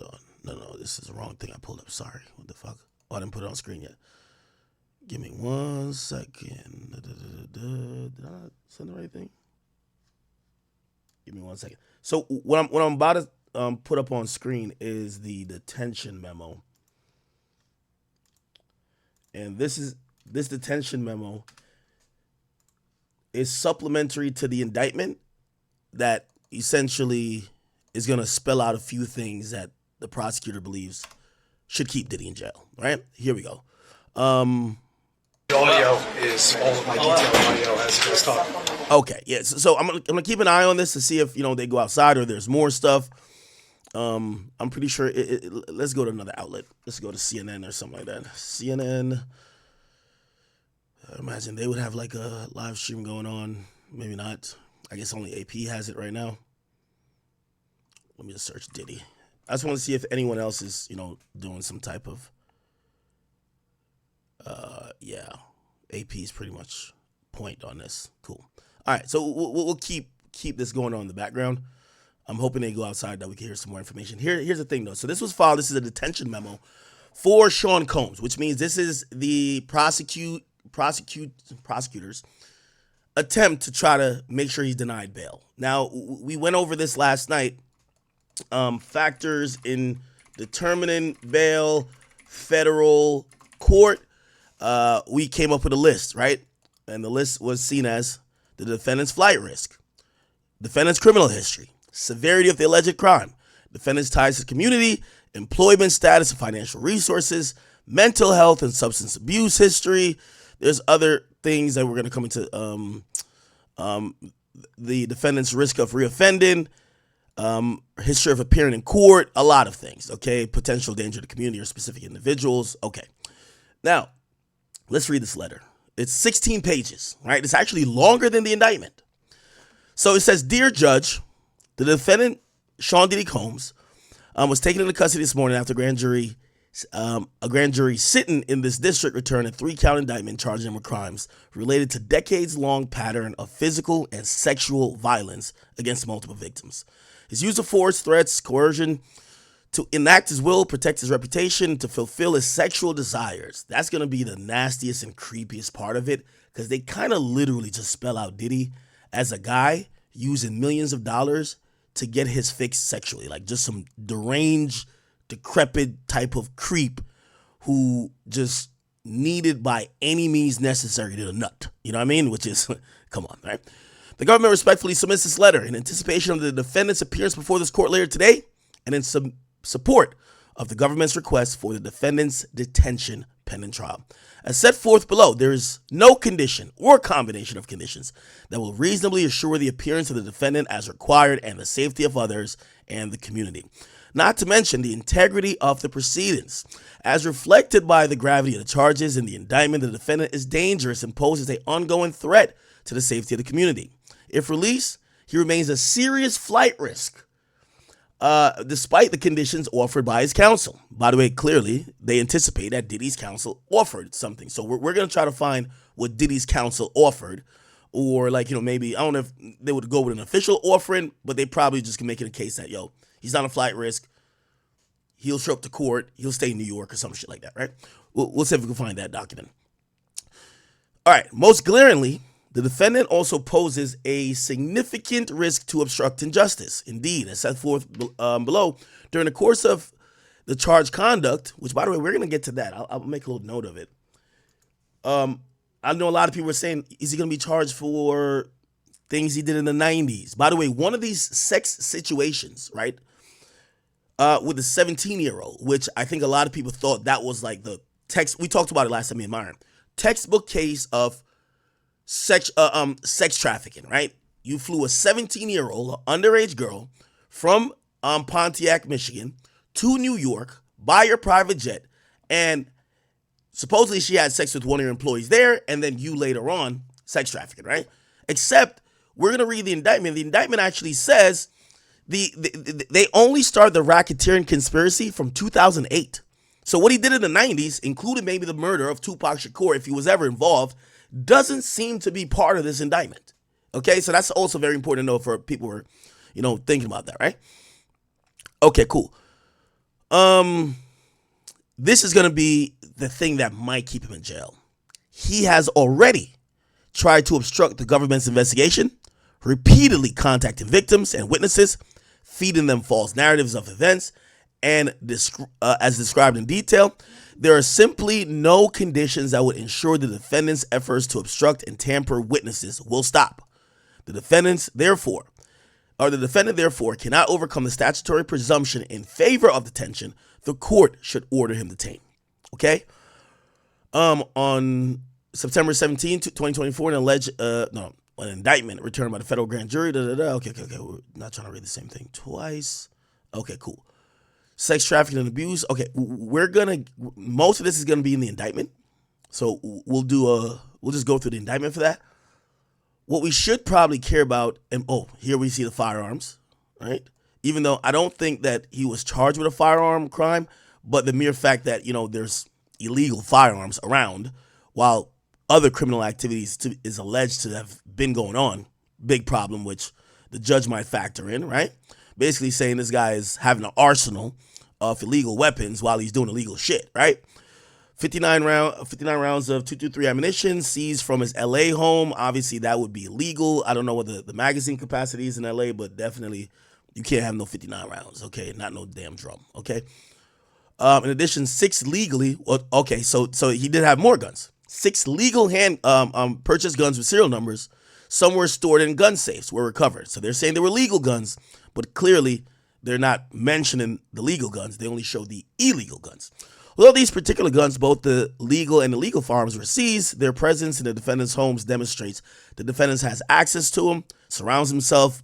on. No, this is the wrong thing I pulled up. Sorry. What the fuck? Oh, I didn't put it on screen yet. Give me 1 second. Did I send the right thing? Give me 1 second. So what I'm about to put up on screen is the detention memo. And this detention memo is supplementary to the indictment that essentially is going to spell out a few things that the prosecutor believes should keep Diddy in jail, right? Here we go. The audio is all of my detailed audio as talk. Okay, yeah. So I'm gonna keep an eye on this to see if they go outside or there's more stuff. I'm pretty sure. Let's go to another outlet. Let's go to CNN or something like that. CNN. I imagine they would have like a live stream going on. Maybe not. I guess only AP has it right now. Let me just search Diddy. I just want to see if anyone else is, doing some type of. Yeah, AP is pretty much point on this. Cool. All right, so we'll keep this going on in the background. I'm hoping they go outside that we can hear some more information. Here's the thing though. So this was filed. This is a detention memo for Sean Combs, which means this is the prosecutors attempt to try to make sure he's denied bail. Now we went over this last night. Factors in determining bail, federal court. We came up with a list, right? And the list was seen as the defendant's flight risk, defendant's criminal history, severity of the alleged crime, defendant's ties to the community, employment status and financial resources, mental health and substance abuse history. There's other things that we're going to come into, the defendant's risk of reoffending, history of appearing in court, a lot of things, okay? Potential danger to the community or specific individuals. Okay. Now, let's read this letter. It's 16 pages, right? It's actually longer than the indictment. So it says, Dear Judge, the defendant, Sean Diddy Combs, was taken into custody this morning after a grand jury sitting in this district returned a 3-count indictment charging him with crimes related to decades-long pattern of physical and sexual violence against multiple victims. His use of force, threats, coercion, to enact his will, protect his reputation, to fulfill his sexual desires. That's going to be the nastiest and creepiest part of it, because they kind of literally just spell out Diddy as a guy using millions of dollars to get his fix sexually. Like just some deranged, decrepit type of creep who just needed by any means necessary to nut. You know what I mean? Which is, come on, right? The government respectfully submits this letter in anticipation of the defendant's appearance before this court later today and in support of the government's request for the defendant's detention pending trial. As set forth below, there is no condition or combination of conditions that will reasonably assure the appearance of the defendant as required and the safety of others and the community. Not to mention the integrity of the proceedings. As reflected by the gravity of the charges in the indictment, the defendant is dangerous and poses an ongoing threat to the safety of the community. If released, he remains a serious flight risk, despite the conditions offered by his counsel. By the way, clearly, they anticipate that Diddy's counsel offered something. So we're going to try to find what Diddy's counsel offered. Or maybe, I don't know if they would go with an official offering, but they probably just can make it a case that, he's not a flight risk. He'll show up to court. He'll stay in New York or some shit like that, right? We'll see if we can find that document. All right. Most glaringly, the defendant also poses a significant risk to obstructing justice. Indeed, as set forth below, during the course of the charged conduct, which, by the way, we're going to get to that. I'll make a little note of it. I know a lot of people are saying, is he going to be charged for things he did in the 90s? By the way, one of these sex situations, right, with a 17-year-old, which I think a lot of people thought that was like the We talked about it last time, me and Myron. Textbook case of sex trafficking, right? You flew a 17-year-old underage girl from Pontiac, Michigan to New York by your private jet, and supposedly she had sex with one of your employees there, and then you later on sex trafficking, right? Except we're going to read the indictment. The indictment actually says they only started the racketeering conspiracy from 2008. So what he did in the 90s, including maybe the murder of Tupac Shakur, if he was ever involved, doesn't seem to be part of this indictment. Okay, so that's also very important to know for people who are, thinking about that, right? Okay, cool. This is going to be the thing that might keep him in jail. He has already tried to obstruct the government's investigation, repeatedly contacting victims and witnesses, feeding them false narratives of events, and as described in detail, there are simply no conditions that would ensure the defendant's efforts to obstruct and tamper witnesses will stop. The defendant, therefore, cannot overcome the statutory presumption in favor of detention. The court should order him detained. Okay? On September 17, 2024, an indictment returned by the federal grand jury. Okay. We're not trying to read the same thing twice. Okay, cool. Sex trafficking and abuse. Okay, most of this is gonna be in the indictment. So we'll just go through the indictment for that. What we should probably care about, and here we see the firearms, right? Even though I don't think that he was charged with a firearm crime, but the mere fact that, there's illegal firearms around while other criminal activities is alleged to have been going on, big problem, which the judge might factor in, right? Basically saying this guy is having an arsenal of illegal weapons while he's doing illegal shit, right? 59 rounds of .223 ammunition seized from his LA home. Obviously, that would be illegal. I don't know what the magazine capacity is in LA, but definitely you can't have no 59 rounds, okay? Not no damn drum, okay? In addition, 6 legally, so he did have more guns. 6 legal purchased guns with serial numbers. Some were stored in gun safes, were recovered. So they're saying they were legal guns, but clearly they're not mentioning the legal guns. They only show the illegal guns. Although these particular guns, both the legal and illegal firearms, were seized, their presence in the defendant's homes demonstrates the defendant has access to them, surrounds himself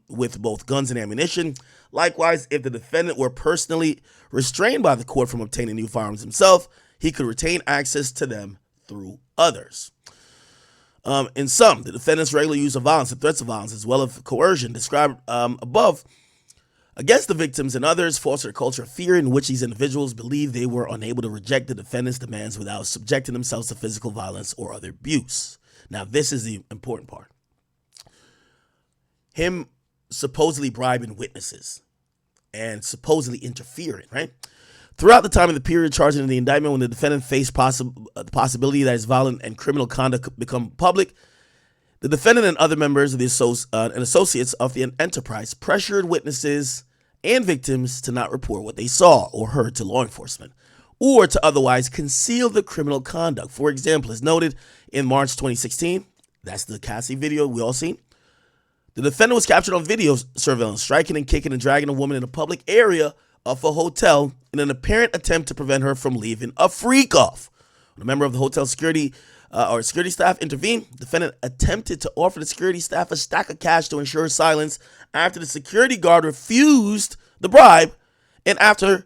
with both guns and ammunition. Likewise, if the defendant were personally restrained by the court from obtaining new firearms himself, he could retain access to them through others. In sum, the defendant's regular use of violence and threats of violence, as well as coercion described above, against the victims and others, foster a culture of fear in which these individuals believed they were unable to reject the defendant's demands without subjecting themselves to physical violence or other abuse. Now, this is the important part. Him supposedly bribing witnesses and supposedly interfering, right? Throughout the time of the period charged in the indictment, when the defendant faced the possibility that his violent and criminal conduct could become public, the defendant and other members of the and associates of the enterprise pressured witnesses and victims to not report what they saw or heard to law enforcement, or to otherwise conceal the criminal conduct. For example, as noted in March 2016, that's the Cassie video we all seen, the defendant was captured on video surveillance, striking and kicking and dragging a woman in a public area of a hotel in an apparent attempt to prevent her from leaving a freak off. When a member of the hotel security staff intervened, the defendant attempted to offer the security staff a stack of cash to ensure silence after the security guard refused the bribe, and after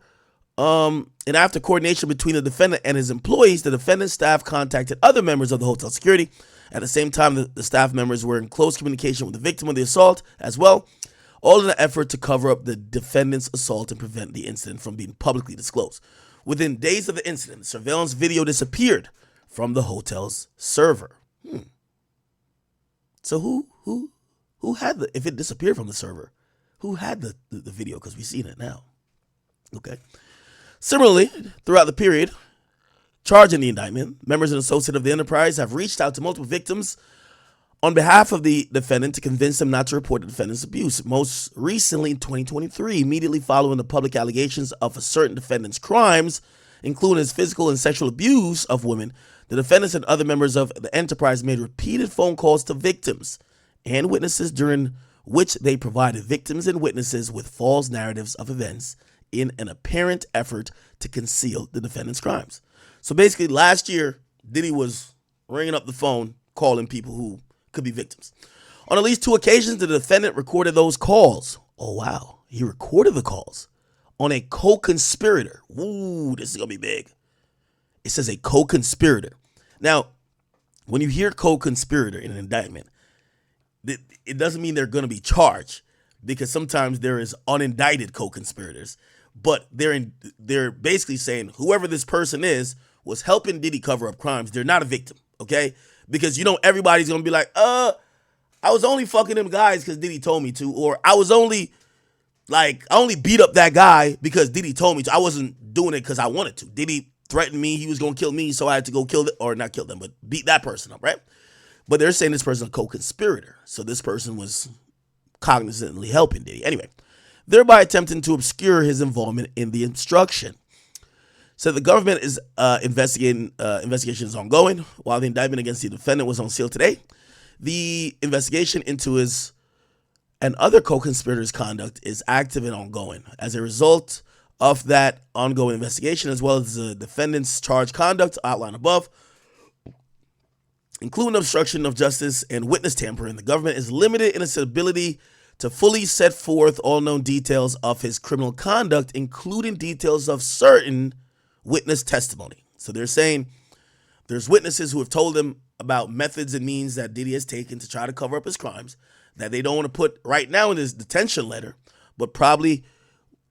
coordination between the defendant and his employees, the defendant's staff contacted other members of the hotel security. At the same time, the staff members were in close communication with the victim of the assault as well, all in an effort to cover up the defendant's assault and prevent the incident from being publicly disclosed. Within days of the incident, the surveillance video disappeared from the hotel's server. So who had if it disappeared from the server, who had the video? Because we've seen it now. Okay. Similarly, throughout the period charged in the indictment, members and associates of the enterprise have reached out to multiple victims on behalf of the defendant to convince them not to report the defendant's abuse. Most recently in 2023, immediately following the public allegations of a certain defendant's crimes, including his physical and sexual abuse of women, the defendants and other members of the enterprise made repeated phone calls to victims and witnesses, during which they provided victims and witnesses with false narratives of events in an apparent effort to conceal the defendant's crimes. So basically, last year, Diddy was ringing up the phone, calling people who could be victims. On at least 2 occasions, the defendant recorded those calls. Oh, wow. He recorded the calls on a co-conspirator. Ooh, this is going to be big. It says a co-conspirator. Now, when you hear co-conspirator in an indictment, it doesn't mean they're going to be charged, because sometimes there is unindicted co-conspirators, but they're basically saying whoever this person is was helping Diddy cover up crimes. They're not a victim, okay? Because everybody's going to be like, I was only fucking them guys because Diddy told me to, or I only beat up that guy because Diddy told me to. I wasn't doing it because I wanted to. Diddy threatened me, he was going to kill me, so I had to go kill them, or not kill them, but beat that person up, right? But they're saying this person is a co-conspirator. So this person was cognizantly helping Diddy. Anyway, thereby attempting to obscure his involvement in the obstruction. So the government is investigation is ongoing. While the indictment against the defendant was on seal today, the investigation into his and other co-conspirators' conduct is active and ongoing. As a result of that ongoing investigation, as well as the defendant's charged conduct outlined above, including obstruction of justice and witness tampering, the government is limited in its ability to fully set forth all known details of his criminal conduct, including details of certain witness testimony. So they're saying there's witnesses who have told them about methods and means that Diddy has taken to try to cover up his crimes that they don't want to put right now in his detention letter, but probably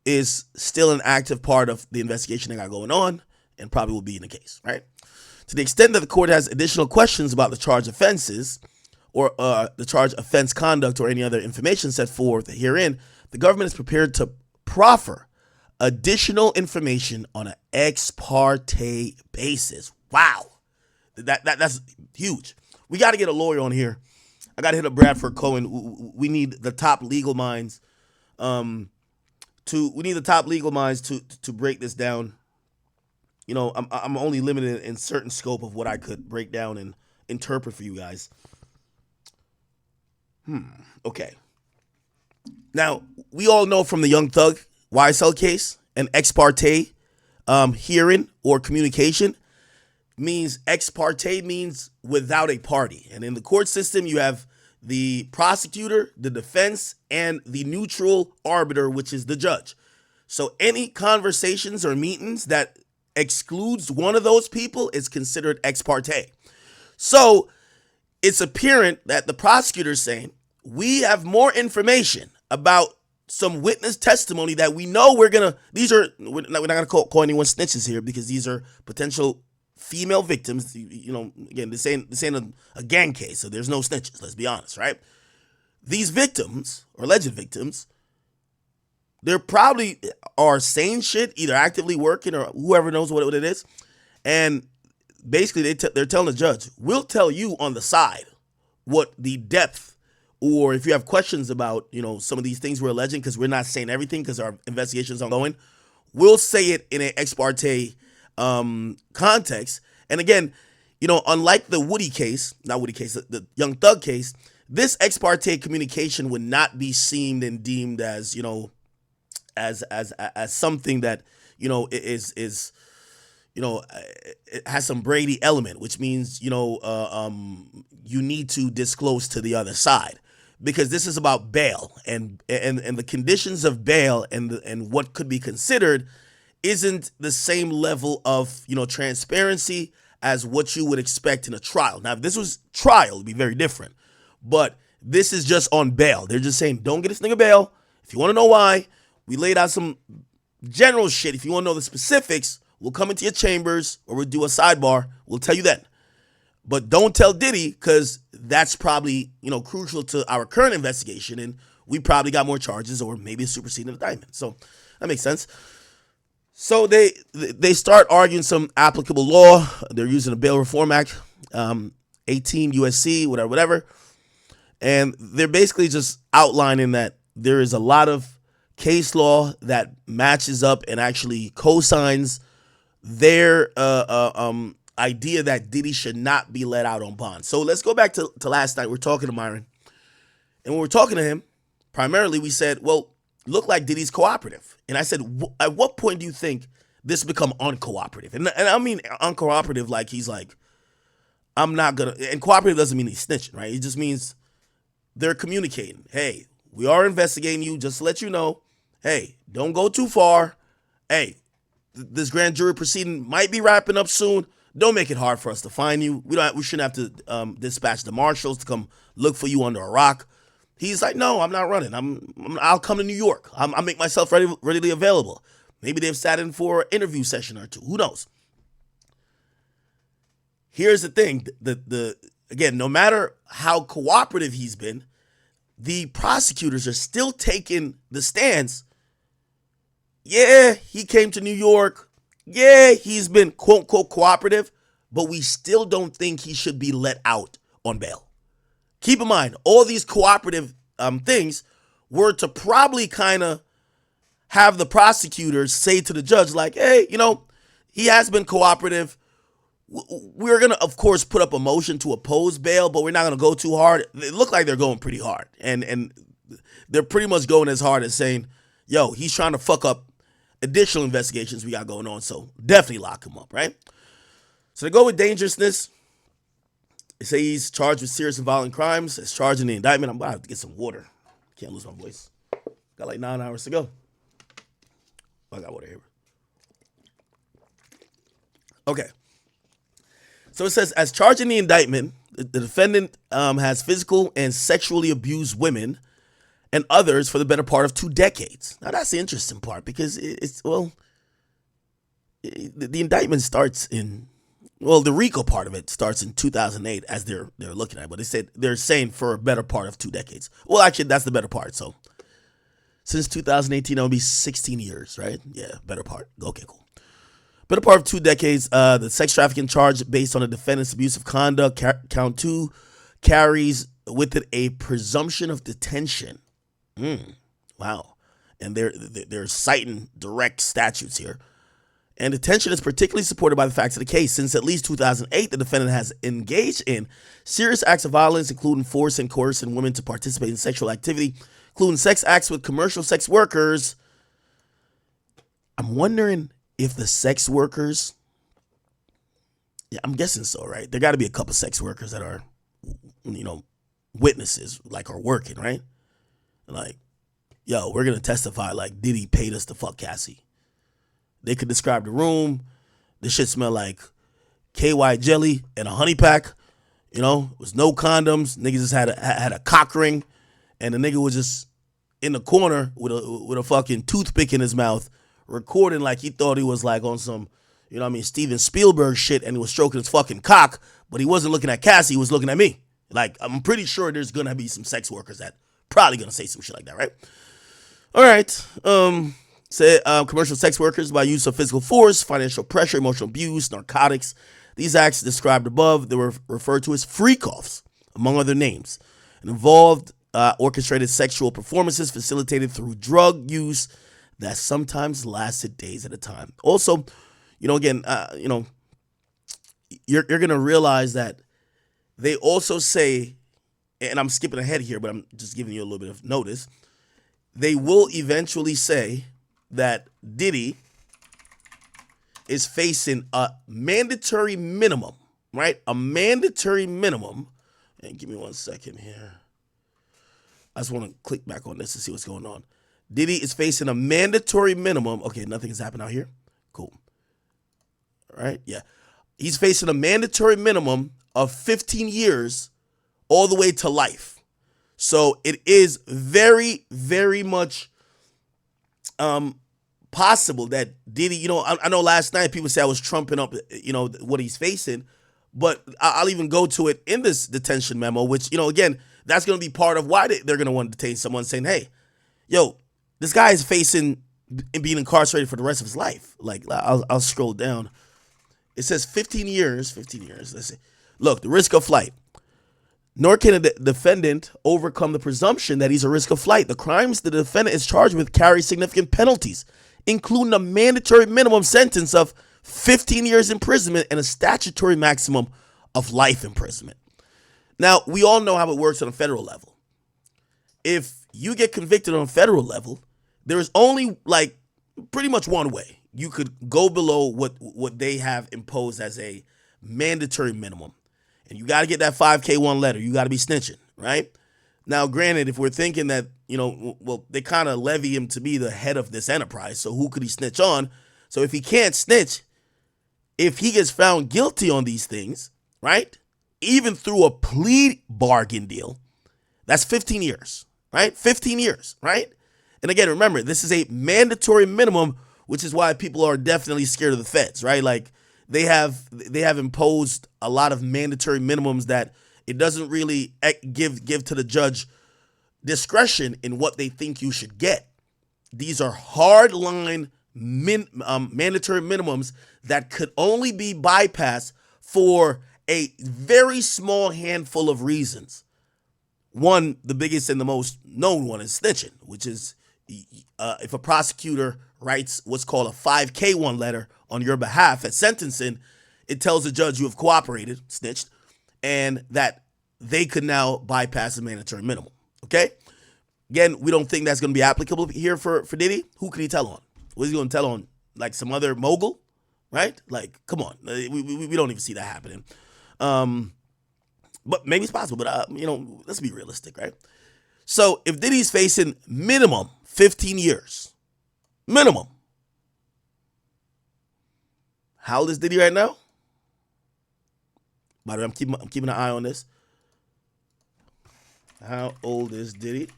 is still an active part of the investigation they got going on and probably will be in the case, right? To the extent that the court has additional questions about the charged offenses or the charged offense conduct or any other information set forth herein, the government is prepared to proffer additional information on an ex parte basis. Wow. That's huge. We got to get a lawyer on here. I got to hit up Bradford Cohen. We need the top legal minds to break this down. I'm only limited in certain scope of what I could break down and interpret for you guys. Okay. Now, we all know from the Young Thug YSL case, an ex parte hearing or communication means ex parte means without a party. And in the court system, you have the prosecutor, the defense, and the neutral arbiter, which is the judge. So any conversations or meetings that excludes one of those people is considered ex parte. So it's apparent that the prosecutor is saying, we have more information about some witness testimony that we know we're not going to call anyone snitches here, because these are potential female victims. Again, this ain't a gang case, so there's no snitches, let's be honest, right? These victims, or alleged victims, they probably are saying shit, either actively working or whoever knows what it is. And basically they're telling the judge, we'll tell you on the side what the depth, or if you have questions about, some of these things we're alleging, because we're not saying everything because our investigation is ongoing, we'll say it in an ex parte context. And again, unlike the the Young Thug case, this ex parte communication would not be seen and deemed as, as something that, is it has some Brady element, which means, you need to disclose to the other side, because this is about bail and the conditions of bail and what could be considered isn't the same level of, transparency as what you would expect in a trial. Now, if this was trial, it'd be very different, but this is just on bail. They're just saying, don't get this nigga bail. If you want to know why, we laid out some general shit. If you want to know the specifics, we'll come into your chambers or we'll do a sidebar. We'll tell you then. But don't tell Diddy, because that's probably, crucial to our current investigation, and we probably got more charges or maybe a superseding indictment. So that makes sense. So they start arguing some applicable law. They're using the Bail Reform Act, 18 USC, whatever. And they're basically just outlining that there is a lot of case law that matches up and actually co-signs their idea that Diddy should not be let out on bond. So let's go back to last night. We're talking to Myron. And when we're talking to him, primarily we said, well, look like Diddy's cooperative. And I said, at what point do you think this become uncooperative. And I mean uncooperative like he's like, I'm not gonna, and cooperative doesn't mean he's snitching, right? It just means they're communicating. Hey, we are investigating you, just to let you know. Hey, don't go too far. Hey, this grand jury proceeding might be wrapping up soon. Don't make it hard for us to find you. We shouldn't have to dispatch the marshals to come look for you under a rock. He's like, no, I'm not running. I'll come to New York. I'll make myself readily available. Maybe they've sat in for an interview session or two. Who knows? Here's the thing. Again, no matter how cooperative he's been, the prosecutors are still taking the stance. Yeah, he came to New York. Yeah, he's been quote unquote cooperative, but we still don't think he should be let out on bail. Keep in mind, all these cooperative things were to probably kind of have the prosecutors say to the judge, like, hey, he has been cooperative. We're going to, of course, put up a motion to oppose bail, but we're not going to go too hard. It looked like they're going pretty hard. And they're pretty much going as hard as saying, yo, he's trying to fuck up additional investigations we got going on, so definitely lock him up, right? So they go with dangerousness. They say he's charged with serious and violent crimes. It's charged in the indictment. I'm about to have to get some water. Can't lose my voice. Got like 9 hours to go. I got water here. Okay. So it says, as charged in the indictment, the defendant has physical and sexually abused women and others for the better part of 2 decades. Now, that's the interesting part because the indictment starts in, the RICO part of it starts in 2008 as they're looking at it. But they're saying for a better part of 2 decades. Well, actually, that's the better part. So since 2018, that would be 16 years, right? Yeah, better part. Okay, cool. Better part of 2 decades. The sex trafficking charge based on the defendant's abusive conduct, count 2, carries with it a presumption of detention. Wow. And they're citing direct statutes here. And detention is particularly supported by the facts of the case. Since at least 2008, the defendant has engaged in serious acts of violence, including forcing and coercing women to participate in sexual activity, including sex acts with commercial sex workers. I'm wondering if the sex workers, I'm guessing so, right? There got to be a couple sex workers that are, witnesses, like are working, right? Like, yo, we're going to testify like Diddy paid us to fuck Cassie. They could describe the room. This shit smelled like KY jelly and a honey pack. It was no condoms. Niggas just had a cock ring. And the nigga was just in the corner with a fucking toothpick in his mouth, recording like he thought he was like on some, Steven Spielberg shit, and he was stroking his fucking cock, but he wasn't looking at Cassie, he was looking at me. Like, I'm pretty sure there's going to be some sex workers that probably going to say some shit like that, right? All right. Commercial sex workers by use of physical force, financial pressure, emotional abuse, narcotics. These acts described above, they were referred to as freak-offs, among other names, and involved orchestrated sexual performances facilitated through drug use that sometimes lasted days at a time. Also, you're going to realize that they also say, and I'm skipping ahead here, but I'm just giving you a little bit of notice, they will eventually say that Diddy is facing a mandatory minimum, right? A mandatory minimum. And give me 1 second here. I just want to click back on this to see what's going on. Diddy is facing a mandatory minimum. Okay, nothing has happened out here. Cool. All right, yeah. He's facing a mandatory minimum of 15 years all the way to life. So it is very, very much possible that Diddy, I know last night people said I was trumping up, what he's facing, but I'll even go to it in this detention memo, which, again, that's going to be part of why they're going to want to detain someone, saying, hey, yo, this guy is facing being incarcerated for the rest of his life. Like, I'll scroll down. It says 15 years. Let's see. Look, the risk of flight. Nor can a defendant overcome the presumption that he's a risk of flight. The crimes the defendant is charged with carry significant penalties, including a mandatory minimum sentence of 15 years imprisonment and a statutory maximum of life imprisonment. Now, we all know how it works on a federal level. If you get convicted on a federal level, there is only pretty much one way. you could go below what they have imposed as a mandatory minimum. And you got to get that 5K1 letter. You got to be snitching, right? Now, granted, if we're thinking that, well, they kind of levy him to be the head of this enterprise, so who could he snitch on? So if he can't snitch, if he gets found guilty on these things, right, even through a plea bargain deal, that's 15 years, right? 15 years, right? And again, remember, this is a mandatory minimum, which is why people are definitely scared of the feds, right? Like they have imposed a lot of mandatory minimums that it doesn't really give to the judge discretion in what they think you should get. These are hard line mandatory minimums that could only be bypassed for a very small handful of reasons. One, the biggest and the most known one is snitching, which is if a prosecutor writes what's called a 5K1 letter on your behalf at sentencing, it tells the judge you have cooperated, snitched, and that they could now bypass the mandatory minimum. Okay? Again, we don't think that's going to be applicable here for Diddy. Who can he tell on? Was he going to tell on like some other mogul? Right? Like, come on. We don't even see that happening. But maybe it's possible. But, let's be realistic, right? So if Diddy's facing minimum 15 years, minimum. How old is Diddy right now? By the way, I'm keeping an eye on this. How old is Diddy?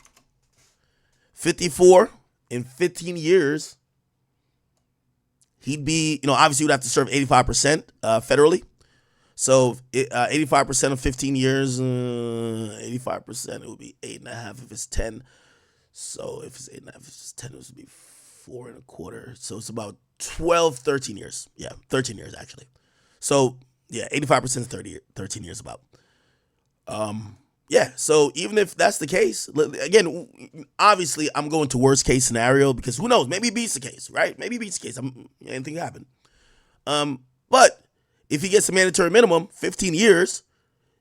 54. In 15 years, he'd be, obviously, he would have to serve 85% federally. So 85% of 15 years, 85%, it would be 8.5 if it's 10. So if it's 8.5, if it's 10, it would be 4.25. So it's about 12, 13 years. Yeah, 13 years actually. So yeah, 85% is 13 years about. Yeah, so even if that's the case, again, obviously I'm going to worst case scenario because who knows? Maybe he beats the case, right? Maybe he beats the case. Anything can happen. But if he gets a mandatory minimum, 15 years,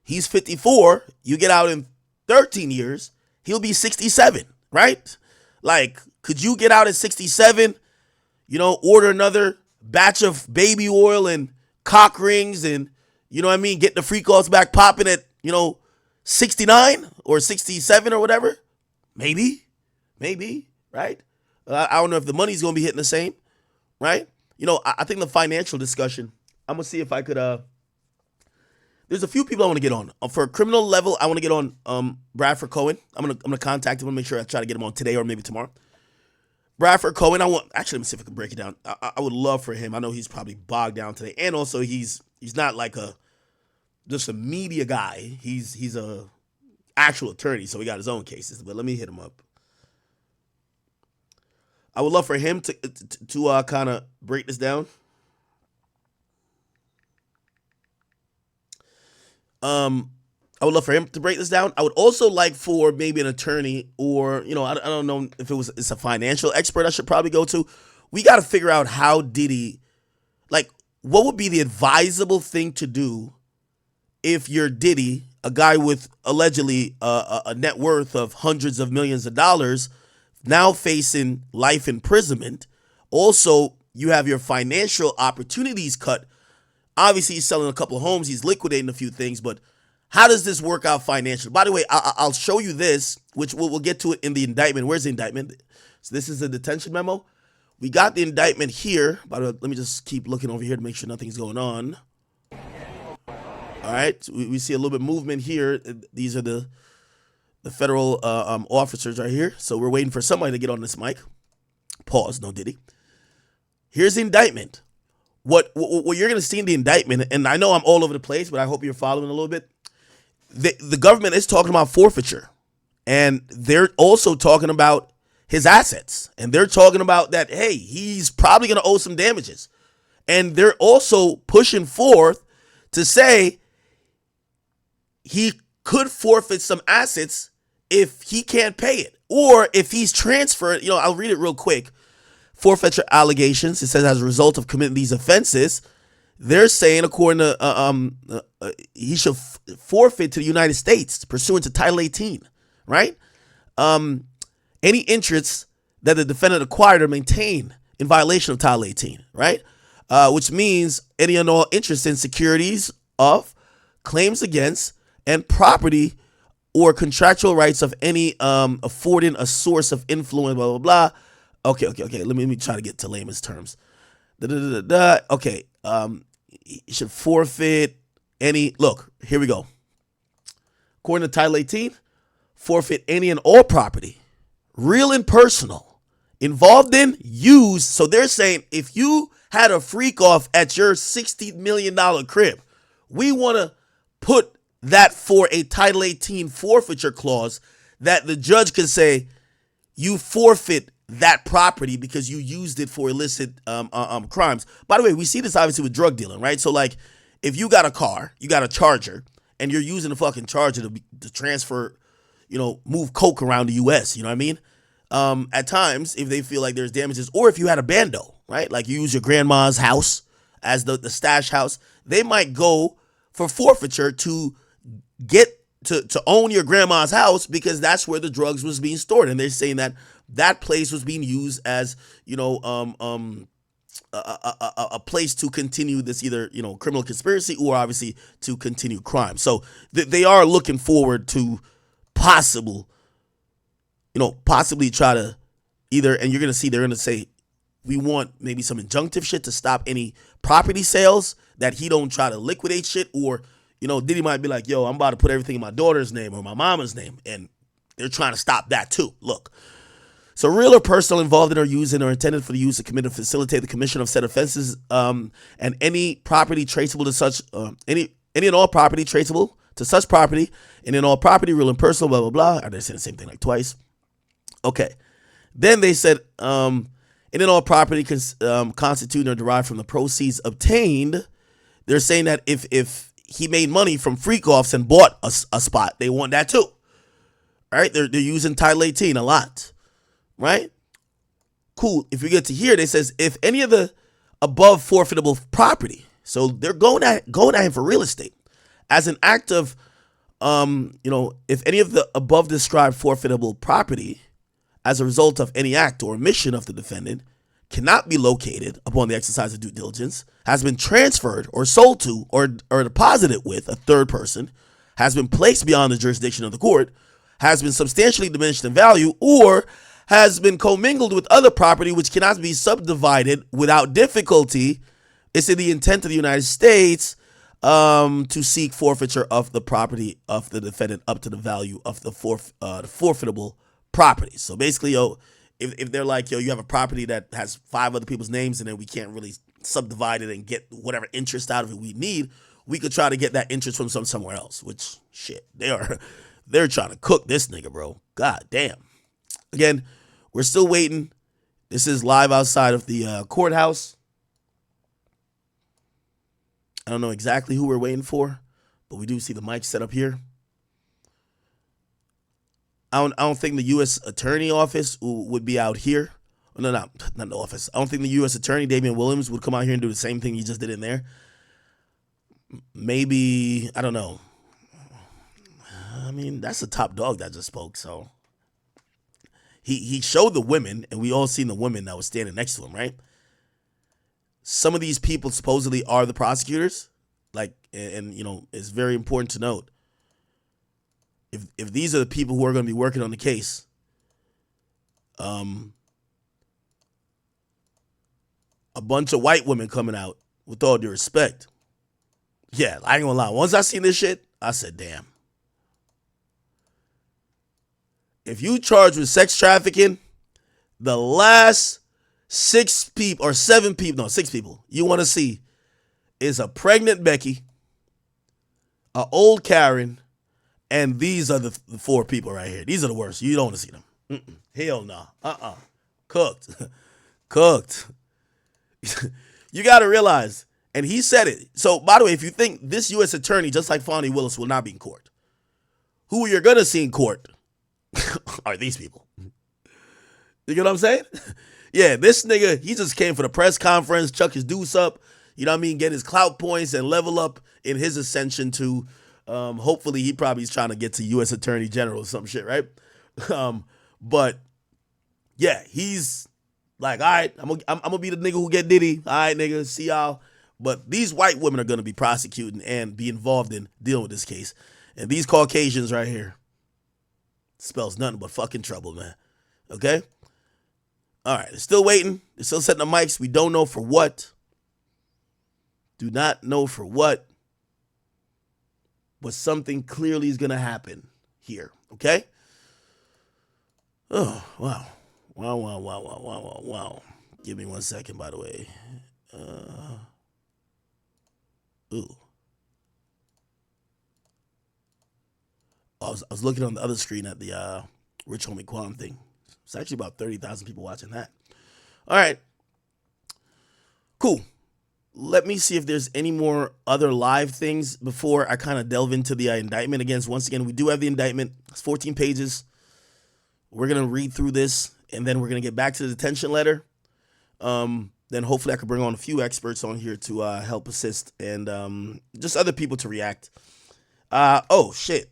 he's 54, you get out in 13 years, he'll be 67, right? Like, could you get out at 67, order another batch of baby oil and cock rings and, get the free calls back popping at, 69 or 67 or whatever? Maybe, right? I don't know if the money's going to be hitting the same, right? I think the financial discussion, I'm going to see if I could, there's a few people I want to get on. For a criminal level, I want to get on Bradford Cohen. I'm gonna contact him and make sure I try to get him on today or maybe tomorrow. Bradford Cohen, let me see if I can break it down. I would love for him. I know he's probably bogged down today. And also he's not like just a media guy. He's a actual attorney, so he got his own cases. But let me hit him up. I would love for him to kind of break this down. I would love for him to break this down. I would also like for maybe an attorney or, I don't know if it's a financial expert I should probably go to. We got to figure out how Diddy, what would be the advisable thing to do if you're Diddy, a guy with allegedly a net worth of hundreds of millions of dollars, now facing life imprisonment. Also, you have your financial opportunities cut. Obviously, he's selling a couple of homes. He's liquidating a few things. But how does this work out financially? By the way, I'll show you this, which we'll get to it in the indictment. Where's the indictment? So this is a detention memo. We got the indictment here. By the way, let me just keep looking over here to make sure nothing's going on. All right. So we see a little bit of movement here. These are the federal officers right here. So we're waiting for somebody to get on this mic. Pause. No Diddy. Here's the indictment. What you're going to see in the indictment, and I know I'm all over the place, but I hope you're following a little bit. The government is talking about forfeiture, and they're also talking about his assets, and they're talking about that, hey, he's probably going to owe some damages. And they're also pushing forth to say he could forfeit some assets if he can't pay it, or if he's transferred. I'll read it real quick. Forfeiture allegations. It says as a result of committing these offenses, they're saying according to he should forfeit to the United States pursuant to Title 18, right? Any interests that the defendant acquired or maintained in violation of Title 18, right? Which means any and all interest in securities of, claims against, and property or contractual rights of any affording a source of influence, blah, blah, blah. Okay. Let me try to get to layman's terms. Okay. You should forfeit any. Look, here we go. According to Title 18, forfeit any and all property, real and personal, involved in, used. So they're saying if you had a freak off at your $60 million crib, we want to put that for a Title 18 forfeiture clause that the judge can say you forfeit that property because you used it for illicit crimes. By the way, we see this obviously with drug dealing, right? So like if you got a car, you got a Charger, and you're using the fucking Charger to transfer, move coke around the U.S., you know what I mean? At times, if they feel like there's damages, or if you had a bando, right? Like you use your grandma's house as the stash house, they might go for forfeiture to get to own your grandma's house because that's where the drugs was being stored. And they're saying that place was being used as, a place to continue this either, criminal conspiracy or obviously to continue crime. So they are looking forward to possibly try to either, and you're going to see, they're going to say, we want maybe some injunctive shit to stop any property sales, that he don't try to liquidate shit, or, Diddy might be like, yo, I'm about to put everything in my daughter's name or my mama's name, and they're trying to stop that too. Look, so real or personal involved in or using or intended for the use of commit or facilitate the commission of said offenses, and any property traceable to such, any and all property traceable to such property, and in all property, real and personal, blah, blah, blah. Are they saying the same thing like twice? Okay. Then they said, and in all property constituting or derived from the proceeds obtained. They're saying that if he made money from freak-offs and bought a spot, they want that too. All right? They're using Title 18 a lot. Right? Cool. If you get to here, they says if any of the above forfeitable property, so they're going at him for real estate as an act of, if any of the above described forfeitable property as a result of any act or omission of the defendant cannot be located upon the exercise of due diligence, has been transferred or sold to or deposited with a third person, has been placed beyond the jurisdiction of the court, has been substantially diminished in value, or has been commingled with other property which cannot be subdivided without difficulty, it's in the intent of the United States to seek forfeiture of the property of the defendant up to the value of the forfeitable property. So basically, if they're like, you have a property that has 5 other people's names and then we can't really subdivide it and get whatever interest out of it we need, we could try to get that interest from somewhere else, which, shit, they're trying to cook this nigga, bro. God damn. Again, we're still waiting. This is live outside of the courthouse. I don't know exactly who we're waiting for, but we do see the mic set up here. I don't think the U.S. Attorney Office would be out here. No, not the office. I don't think the U.S. Attorney, Damian Williams, would come out here and do the same thing he just did in there. Maybe, I don't know. I mean, that's the top dog that just spoke, so. He showed the women, and we all seen the women that was standing next to him, right? Some of these people supposedly are the prosecutors. Like, and it's very important to note, if these are the people who are going to be working on the case, a bunch of white women coming out, with all due respect. Yeah, I ain't gonna lie. Once I seen this shit, I said, damn. If you charge with sex trafficking, the last 6 people or 7 people, no, 6 people you want to see is a pregnant Becky, a old Karen, and these are the 4 people right here. These are the worst. You don't want to see them. Hell no. Cooked. Cooked. You got to realize, and he said it. So, by the way, if you think this U.S. attorney, just like Fonnie Willis, will not be in court, who you're going to see in court are these people. You get what I'm saying? Yeah, this nigga, he just came for the press conference, chuck his deuce up, you know what I mean, get his clout points and level up in his ascension to, hopefully he probably is trying to get to U.S. Attorney General or some shit, right? But, yeah, he's Like, all right, I'm gonna be the nigga who get Diddy. All right, nigga, see y'all. But these white women are gonna be prosecuting and be involved in dealing with this case. And these Caucasians right here spells nothing but fucking trouble, man. Okay? All right, they're still waiting. They're still setting the mics. We don't know for what. Do not know for what. But something clearly is gonna happen here. Okay? Oh, wow. Wow. Give me 1 second, by the way. Ooh. I was looking on the other screen at the Rich Homie Quan thing. It's actually about 30,000 people watching that. All right. Cool. Let me see if there's any more other live things before I kind of delve into the indictment. Again, once again, we do have the indictment. It's 14 pages. We're going to read through this, and then we're going to get back to the detention letter. Then hopefully I could bring on a few experts on here to help assist and just other people to react. Oh, shit.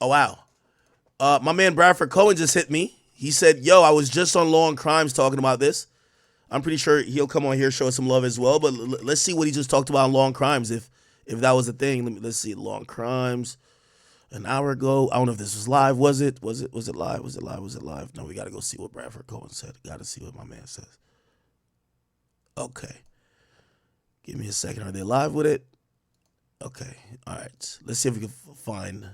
Oh, wow. My man Bradford Cohen just hit me. He said, yo, I was just on Law and Crimes talking about this. I'm pretty sure he'll come on here, show us some love as well. But let's see what he just talked about on Law and Crimes, if that was a thing. Let's see. Law and Crimes. An hour ago. I don't know if this was live. Was it live? No, we got to go see what Bradford Cohen said. Got to see what my man says. Okay. Give me a second. Are they live with it? Okay. All right. Let's see if we can find.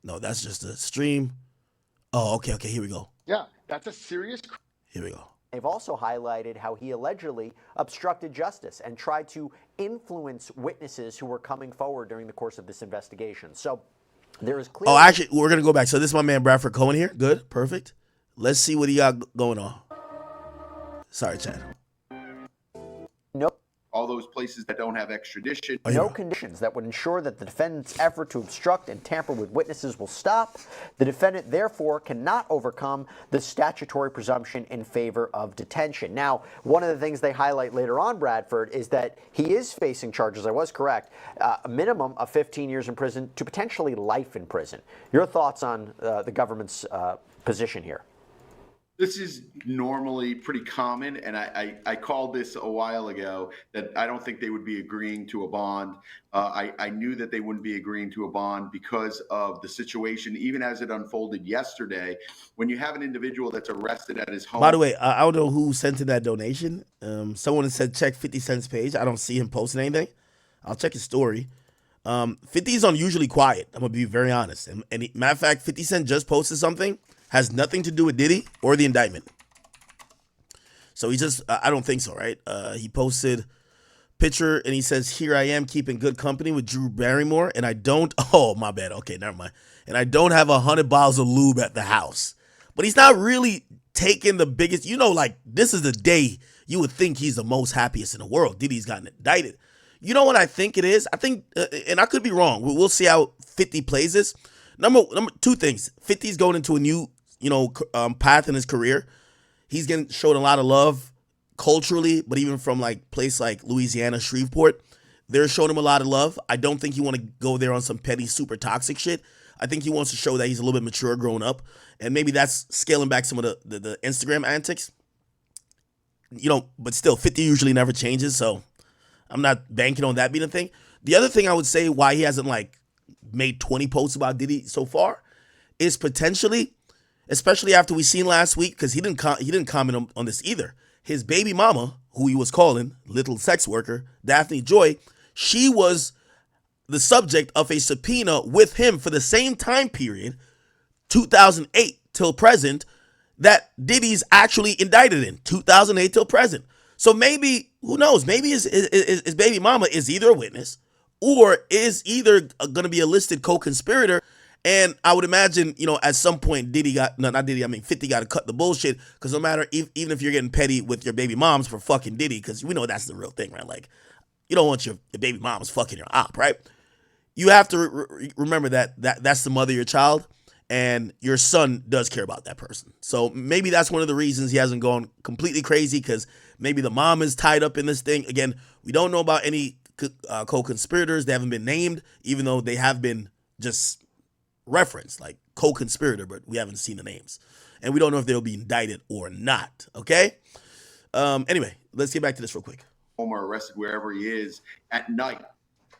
No, that's just a stream. Oh, okay. Here we go. Yeah, that's a serious. Here we go. They've also highlighted how he allegedly obstructed justice and tried to influence witnesses who were coming forward during the course of this investigation. So there is clearly... Oh, actually, we're going to go back. So this is my man Bradford Cohen here. Good. Perfect. Let's see what he got going on. Sorry, Chad. Nope. All those places that don't have extradition. No conditions that would ensure that the defendant's effort to obstruct and tamper with witnesses will stop. The defendant, therefore, cannot overcome the statutory presumption in favor of detention. Now, one of the things they highlight later on, Bradford, is that he is facing charges, I was correct, a minimum of 15 years in prison to potentially life in prison. Your thoughts on the government's position here? This is normally pretty common, and I called this a while ago that I don't think they would be agreeing to a bond. I knew that they wouldn't be agreeing to a bond because of the situation, even as it unfolded yesterday. When you have an individual that's arrested at his home. By the way, I don't know who sent in that donation. Someone said check 50 Cent's page. I don't see him posting anything. I'll check his story. 50 is unusually quiet. I'm going to be very honest. And matter of fact, 50 Cent just posted something. Has nothing to do with Diddy or the indictment. So he just, I don't think so, right? He posted picture and he says, here I am keeping good company with Drew Barrymore and I don't, oh, my bad. Okay, never mind. And I don't have 100 bottles of lube at the house. But he's not really taking the biggest, like this is the day you would think he's the most happiest in the world. Diddy's gotten indicted. You know what I think it is? I think, and I could be wrong. We'll see how 50 plays this. Number two things. 50's going into a new path in his career. He's getting shown a lot of love culturally, but even from place like Louisiana, Shreveport, they're showing him a lot of love. I don't think he want to go there on some petty, super toxic shit. I think he wants to show that he's a little bit mature, grown up, and maybe that's scaling back some of the Instagram antics. But still, 50 usually never changes, so I'm not banking on that being a thing. The other thing I would say why he hasn't made 20 posts about Diddy so far is potentially, especially after we seen last week, because he didn't comment on this either. His baby mama, who he was calling little sex worker, Daphne Joy, she was the subject of a subpoena with him for the same time period, 2008 till present, that Diddy's actually indicted in, 2008 till present. So maybe, who knows, maybe his baby mama is either a witness or is either going to be a listed co-conspirator. And I would imagine, at some point, 50 got to cut the bullshit, because no matter, even if you're getting petty with your baby moms for fucking Diddy, because we know that's the real thing, right? You don't want your baby moms fucking your op, right? You have to remember that's the mother of your child, and your son does care about that person. So maybe that's one of the reasons he hasn't gone completely crazy, because maybe the mom is tied up in this thing. Again, we don't know about any co-conspirators. They haven't been named, even though they have been just referenced, like co-conspirator, but we haven't seen the names. and we don't know if they'll be indicted or not. Okay. Anyway, let's get back to this real quick. Home or arrested wherever he is at night,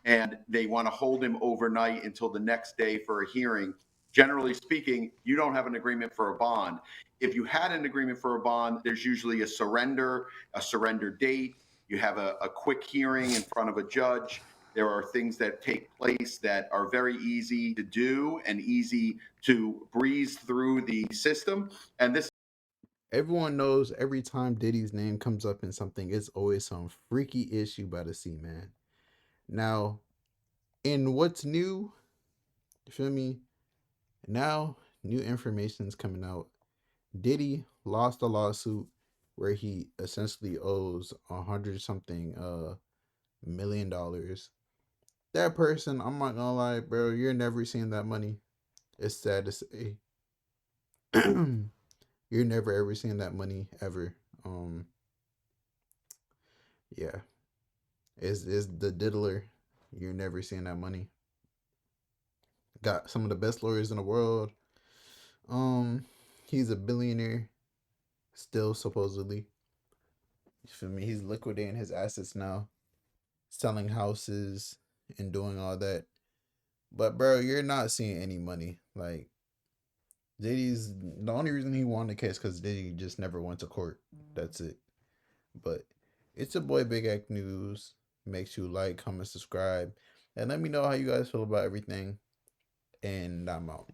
and they want to hold him overnight until the next day for a hearing. Generally speaking, you don't have an agreement for a bond. If you had an agreement for a bond, there's usually a surrender date. You have a quick hearing in front of a judge. There are things that take place that are very easy to do and easy to breeze through the system. And this. Everyone knows every time Diddy's name comes up in something, it's always some freaky issue by the sea, man. Now, in what's new, you feel me? Now, new information's coming out. Diddy lost a lawsuit where he essentially owes $100-something million. That person, I'm not gonna lie, bro, you're never seeing that money. It's sad to say. You're never ever seeing that money ever. Yeah. Is the diddler. You're never seeing that money. Got some of the best lawyers in the world. He's a billionaire. Still supposedly. You feel me? He's liquidating his assets now. Selling houses and doing all that. But bro, you're not seeing any money. Like Diddy's the only reason he won the case because Diddy just never went to court. That's it. But it's your boy Big Act News. Make sure you like, comment, subscribe, and let me know how you guys feel about everything. And I'm out.